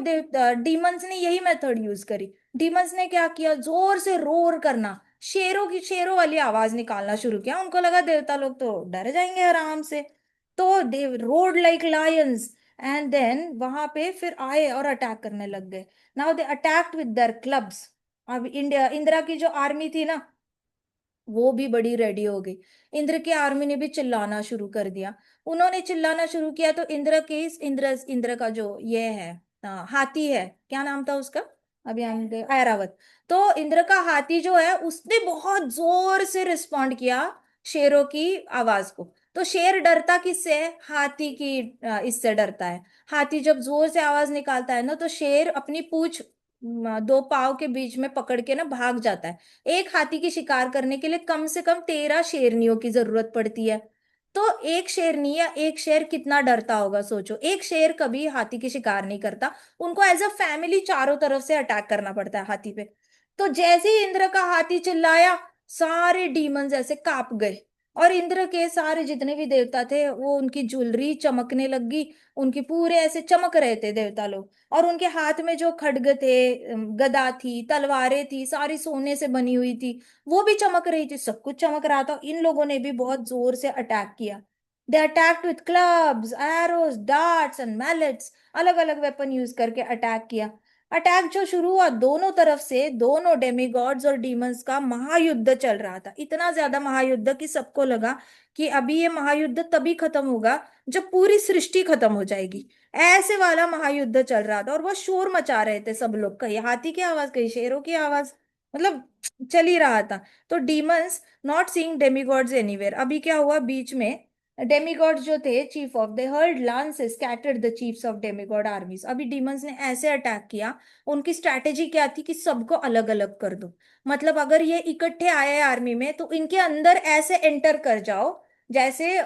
डीमंस ने यही मेथड यूज करी। डीमंस ने क्या किया, जोर से रोर करना, शेरों की शेरों वाली आवाज निकालना शुरू किया। उनको लगा देवता लोग तो डर जाएंगे आराम से। तो they roared like lions and then वहां पे फिर आए और अटैक करने लग गए। Now they attacked with their clubs. अब इंडिया, इंदिरा की जो आर्मी थी ना, वो भी बड़ी रेडी हो गई। इंद्र की आर्मी ने भी चिल्लाना शुरू कर दिया। उन्होंने चिल्लाना शुरू किया तो इंद्र के इंद्र इंद्र का जो ये है, हाथी है, क्या नाम था उसका, अभी हम ऐरावत। तो इंद्र का हाथी जो है उसने बहुत जोर से रिस्पॉन्ड किया शेरों की आवाज को। तो शेर डरता किससे है, हाथी की इससे डरता है। हाथी जब जोर से आवाज निकालता है ना तो शेर अपनी पूंछ दो पाव के बीच में पकड़ के ना भाग जाता है। एक हाथी की शिकार करने के लिए कम से कम 13 शेरनियों की जरूरत पड़ती है। तो एक शेरनी या एक शेर कितना डरता होगा सोचो। एक शेर कभी हाथी की शिकार नहीं करता, उनको एज अ फैमिली चारों तरफ से अटैक करना पड़ता है हाथी पे। तो जैसे ही इंद्र का हाथी चिल्लाया, सारे डीमंस ऐसे कांप गए। और इंद्र के सारे जितने भी देवता थे वो, उनकी ज्वेलरी चमकने लगी, उनके पूरे ऐसे चमक रहे थे देवता लोग। और उनके हाथ में जो खड्ग थे, गदा थी, तलवारें थी, सारी सोने से बनी हुई थी, वो भी चमक रही थी, सब कुछ चमक रहा था। इन लोगों ने भी बहुत जोर से अटैक किया। They attacked with clubs, arrows, darts and mallets. अलग अलग वेपन यूज करके अटैक किया। अटैक जो शुरू हुआ, दोनों तरफ से दोनों डेमीगॉड्स और डीमंस का महायुद्ध चल रहा था। इतना ज्यादा महायुद्ध कि सबको लगा कि अभी ये महायुद्ध तभी खत्म होगा जब पूरी सृष्टि खत्म हो जाएगी। ऐसे वाला महायुद्ध चल रहा था और वो शोर मचा रहे थे सब लोग, कहीं हाथी की आवाज कहीं शेरों की आवाज, मतलब चल ही रहा था। तो demons not seeing demigods anywhere. अभी क्या हुआ बीच में, डेमीगॉड्स जो थे chief of, they hurled lances scattered the chiefs of demigod armies. अभी डीमंस ने ऐसे अटैक किया, उनकी स्ट्रैटेजी क्या थी कि सबको अलग अलग कर दो। मतलब अगर ये इकट्ठे आए आर्मी में तो इनके अंदर ऐसे एंटर कर जाओ, जैसे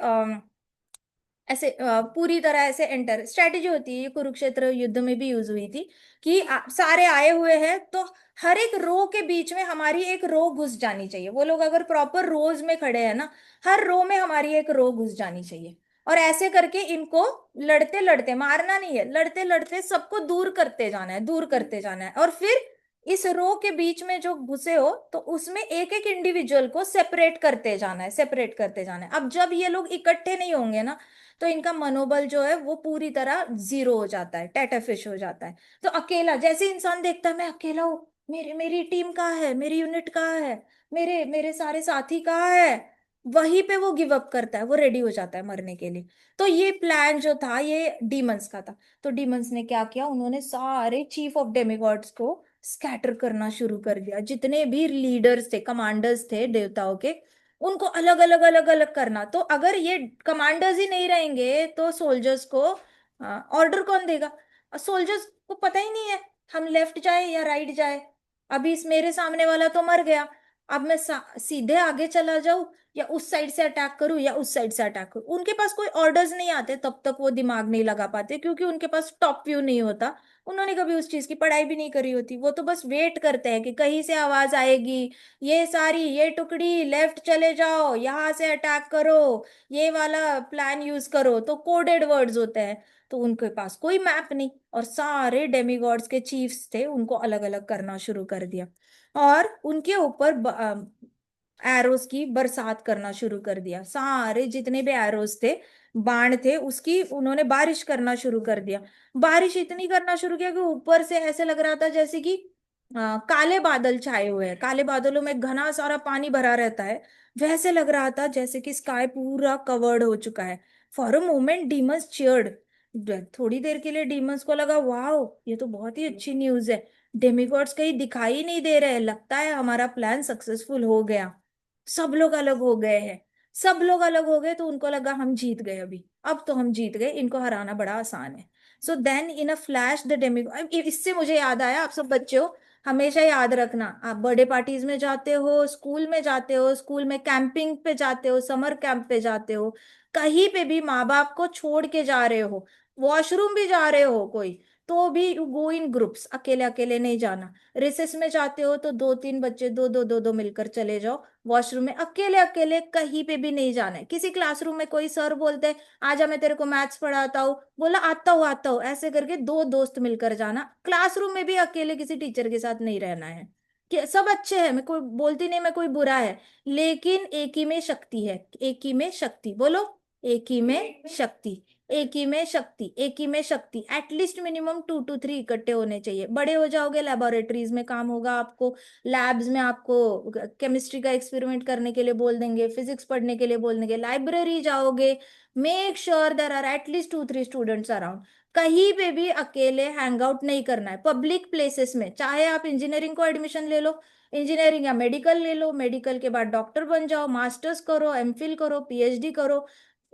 ऐसे पूरी तरह ऐसे एंटर स्ट्रेटेजी होती है, ये कुरुक्षेत्र युद्ध में भी यूज हुई थी कि सारे आए हुए हैं तो हर एक रो के बीच में हमारी एक रो घुस जानी चाहिए। वो लोग अगर प्रॉपर रोज में खड़े हैं ना, हर रो में हमारी एक रो घुस जानी चाहिए। और ऐसे करके इनको लड़ते लड़ते, मारना नहीं है, लड़ते लड़ते सबको दूर करते जाना है, दूर करते जाना है। और फिर इस रो के बीच में जो घुसे हो तो उसमें एक एक इंडिविजुअल को सेपरेट करते जाना है, सेपरेट करते जाना है। अब जब ये लोग इकट्ठे नहीं होंगे ना, तो इनका मनोबल जो है वो पूरी तरह जीरो हो जाता है, टेटरफिश हो जाता है। तो अकेला जैसे इंसान देखता है मैं अकेला हूँ, मेरी मेरी टीम कहाँ है, मेरी यूनिट कहाँ है, मेरे मेरे सारे साथी कहाँ है, वहीं पे वो गिव अप करता है, वो रेडी हो जाता है मरने के लिए। तो ये प्लान जो था ये डीमंस का था। तो डीमंस ने क्या किया, उन्होंने सारे चीफ ऑफ डेमिगॉड्स को स्कैटर करना शुरू कर दिया। जितने भी लीडर्स थे, कमांडर्स थे देवताओं के, उनको अलग अलग अलग अलग करना। तो अगर ये कमांडर्स ही नहीं रहेंगे तो सोल्जर्स को ऑर्डर कौन देगा? सोल्जर्स को पता ही नहीं है हम लेफ्ट जाए या राइट जाए। अभी इस मेरे सामने वाला तो मर गया, अब मैं सीधे आगे चला जाऊं या उस साइड से अटैक करूं या उस साइड से अटैक करूं। उनके पास कोई ऑर्डर्स नहीं आते, तब तक वो दिमाग नहीं लगा पाते, क्योंकि उनके पास टॉप व्यू नहीं होता। उन्होंने कभी उस चीज की पढ़ाई भी नहीं करी होती। वो तो बस वेट करते हैं कि कहीं से आवाज आएगी, ये सारी ये टुकड़ी लेफ्ट चले जाओ, यहां से अटैक करो, ये वाला प्लान यूज करो। तो कोडेड वर्ड्स होते हैं। तो उनके पास कोई मैप नहीं, और सारे डेमिगॉड्स के चीफ्स थे, उनको अलग अलग करना शुरू कर दिया। और उनके ऊपर एरोस की बरसात करना शुरू कर दिया। सारे जितने भी एरोस थे, बाण थे, उसकी उन्होंने बारिश करना शुरू कर दिया। बारिश इतनी करना शुरू किया कि ऊपर से ऐसे लग रहा था जैसे कि काले बादल छाए हुए हैं, काले बादलों में घना सारा पानी भरा रहता है। वैसे लग रहा था जैसे कि स्काई पूरा कवर्ड हो चुका है। For a moment demons cheered. थोड़ी देर के लिए डीमंस को लगा वाओ, ये तो बहुत ही अच्छी न्यूज है, डेमिगॉड्स कहीं दिखाई नहीं दे रहे, लगता है हमारा प्लान सक्सेसफुल हो गया। सब लोग अलग हो गए हैं। सब लोग अलग हो गए तो उनको लगा हम जीत गए, अभी अब तो हम जीत गए, इनको हराना बड़ा आसान है। So then in a flash the demigod, इससे मुझे याद आया, आप सब बच्चे हो, हमेशा याद रखना, आप बर्थडे पार्टीज में जाते हो, स्कूल में जाते हो, स्कूल में कैंपिंग पे जाते हो, समर कैंप पे जाते हो, कहीं पे भी माँ बाप को छोड़ के जा रहे हो, वॉशरूम भी जा रहे हो कोई, तो भी यू गो इन ग्रुप्स, अकेले अकेले नहीं जाना। रिसेस में जाते हो तो दो तीन बच्चे दो दो दो दो मिलकर चले जाओ वॉशरूम में, अकेले अकेले कहीं पे भी नहीं जाना है। किसी क्लासरूम में कोई सर बोलते हैं आजा मैं तेरे को मैथ्स पढ़ाता हूँ, बोला आता हूँ, ऐसे करके दो दोस्त मिलकर जाना। क्लासरूम में भी अकेले किसी टीचर के साथ नहीं रहना है। कि सब अच्छे हैं, मैं कोई बोलती नहीं मैं कोई बुरा है, लेकिन एक ही में शक्ति है, एक ही में शक्ति, बोलो, एक ही में शक्ति, एक ही में शक्ति, एक ही में शक्ति। एटलीस्ट मिनिमम 2 to 3 इकट्ठे होने चाहिए। बड़े हो जाओगे लेबोरेटरीज में काम होगा आपको, लैब्स में आपको केमिस्ट्री का एक्सपेरिमेंट करने के लिए बोल देंगे, फिजिक्स पढ़ने के लिए बोल देंगे, लाइब्रेरी जाओगे, make sure there are at least 2 3 students around. कहीं पे भी अकेले हैंग आउट नहीं करना है। पब्लिक प्लेसेस में, चाहे आप इंजीनियरिंग को एडमिशन ले लो, इंजीनियरिंग या मेडिकल ले लो, मेडिकल के बाद डॉक्टर बन जाओ, मास्टर्स करो, एमफिल करो, पीएचडी करो,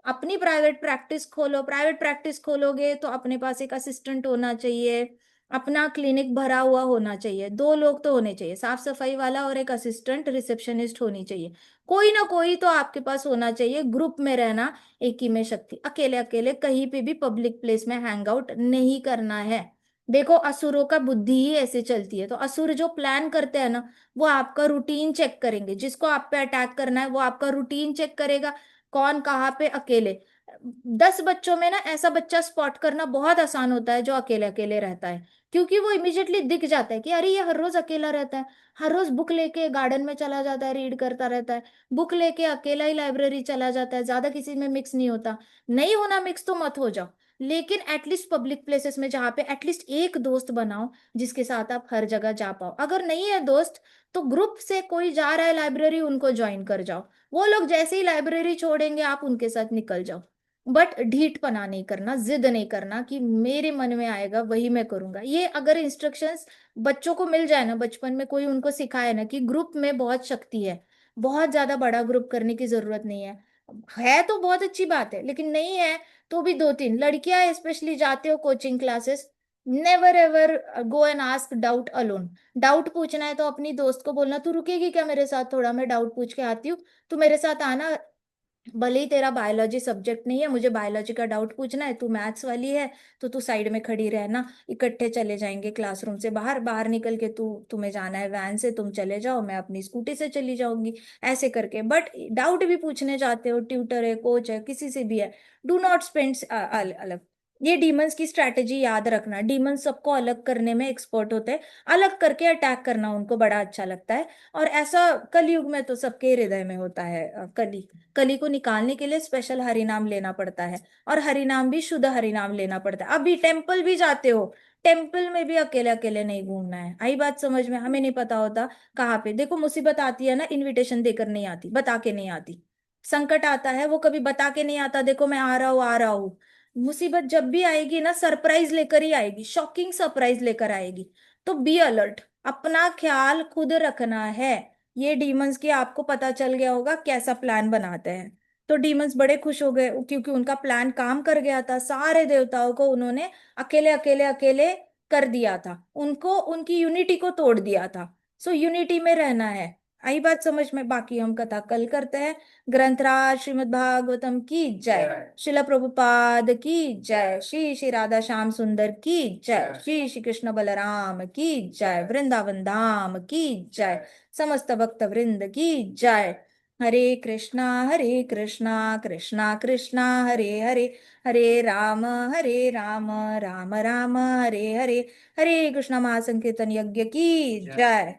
अपनी प्राइवेट प्रैक्टिस खोलो। प्राइवेट प्रैक्टिस खोलोगे तो अपने पास एक असिस्टेंट होना चाहिए, अपना क्लिनिक भरा हुआ होना चाहिए, दो लोग तो होने चाहिए, साफ सफाई वाला और एक असिस्टेंट रिसेप्शनिस्ट होनी चाहिए, कोई ना कोई तो आपके पास होना चाहिए। ग्रुप में रहना, एक ही में शक्ति। अकेले अकेले कहीं पे भी पब्लिक प्लेस में हैंग आउट नहीं करना है। देखो असुरों का बुद्धि ही ऐसे चलती है। तो असुर जो प्लान करते हैं ना, वो आपका रूटीन चेक करेंगे, जिसको आप पे अटैक करना है वो आपका रूटीन चेक करेगा, कौन कहाँ पे अकेले। 10 बच्चों में ना ऐसा बच्चा स्पॉट करना बहुत आसान होता है जो अकेले अकेले रहता है, क्योंकि वो इमिजिएटली दिख जाता है कि अरे ये हर रोज अकेला रहता है, हर रोज बुक लेके गार्डन में चला जाता है, रीड करता रहता है, बुक लेके अकेला ही लाइब्रेरी चला जाता है, ज्यादा किसी में मिक्स नहीं होता। नहीं होना मिक्स तो मत हो जाओ, लेकिन एटलीस्ट पब्लिक प्लेसेस में जहाँ पे एटलीस्ट एक दोस्त बनाओ जिसके साथ आप हर जगह जा पाओ। अगर नहीं है दोस्त तो ग्रुप से कोई जा रहा है लाइब्रेरी, उनको ज्वाइन कर जाओ, वो लोग जैसे ही लाइब्रेरी छोड़ेंगे आप उनके साथ निकल जाओ। बट ढीठपना नहीं करना, जिद नहीं करना कि मेरे मन में आएगा वही मैं करूंगा। ये अगर इंस्ट्रक्शंस बच्चों को मिल जाए ना बचपन में, कोई उनको सिखाए ना कि ग्रुप में बहुत शक्ति है, बहुत ज्यादा बड़ा ग्रुप करने की जरूरत नहीं है तो बहुत अच्छी बात है, लेकिन नहीं है तो भी दो तीन लड़कियां स्पेशली जाते हो coaching classes, never ever go and ask doubt alone. Doubt पूछना है तो अपनी दोस्त को बोलना तू रुकेगी क्या मेरे साथ, थोड़ा मैं डाउट पूछ के आती हूँ, तू मेरे साथ आना, भले ही तेरा बायोलॉजी सब्जेक्ट नहीं है, मुझे बायोलॉजी का डाउट पूछना है, तू मैथ्स वाली है, तो तू साइड में खड़ी रहना, इकट्ठे चले जाएंगे क्लासरूम से बाहर, बाहर निकल के तुम्हें जाना है वैन से, तुम चले जाओ, मैं अपनी स्कूटी से चली जाऊंगी, ऐसे करके। बट डाउट भी पूछने जाते हो, ट्यूटर है, कोच है, किसी से भी है, डू नॉट स्पेंड अलग। ये डीमंस की स्ट्रैटेजी याद रखना, डीमंस सबको अलग करने में एक्सपर्ट होते हैं, अलग करके अटैक करना उनको बड़ा अच्छा लगता है। और ऐसा कलयुग में तो सबके हृदय में होता है, कली, कली को निकालने के लिए स्पेशल हरि नाम लेना पड़ता है, और हरि नाम भी शुद्ध हरि नाम लेना पड़ता है। अभी टेम्पल भी जाते हो, टेम्पल में भी अकेले अकेले नहीं घूमना है, आई बात समझ में? हमें नहीं पता होता कहाँ पे, देखो मुसीबत आती है ना, इनविटेशन देकर नहीं आती, बता के नहीं आती। संकट आता है वो कभी बता के नहीं आता, देखो मैं आ रहा हूँ, आ रहा हूँ। मुसीबत जब भी आएगी ना, सरप्राइज लेकर ही आएगी, शॉकिंग सरप्राइज लेकर आएगी। तो बी अलर्ट, अपना ख्याल खुद रखना है। ये डीमंस की आपको पता चल गया होगा कैसा प्लान बनाते हैं। तो डीमंस बड़े खुश हो गए क्योंकि उनका प्लान काम कर गया था, सारे देवताओं को उन्होंने अकेले अकेले अकेले कर दिया था, उनको उनकी यूनिटी को तोड़ दिया था। सो यूनिटी में रहना है। आई बात समझ में? बाकी हम कथा कल करते हैं। ग्रंथराज श्रीमद् भागवतम की जय, शिला प्रभुपाद की जय, श्री श्री राधा श्याम सुंदर की जय, श्री श्री कृष्ण बलराम की जय, वृंदावन धाम की जय, समस्त भक्त वृंद की जय। हरे कृष्णा कृष्णा कृष्णा हरे हरे, हरे राम राम राम हरे हरे, हरे कृष्णा महासंकीर्तन यज्ञ की जय।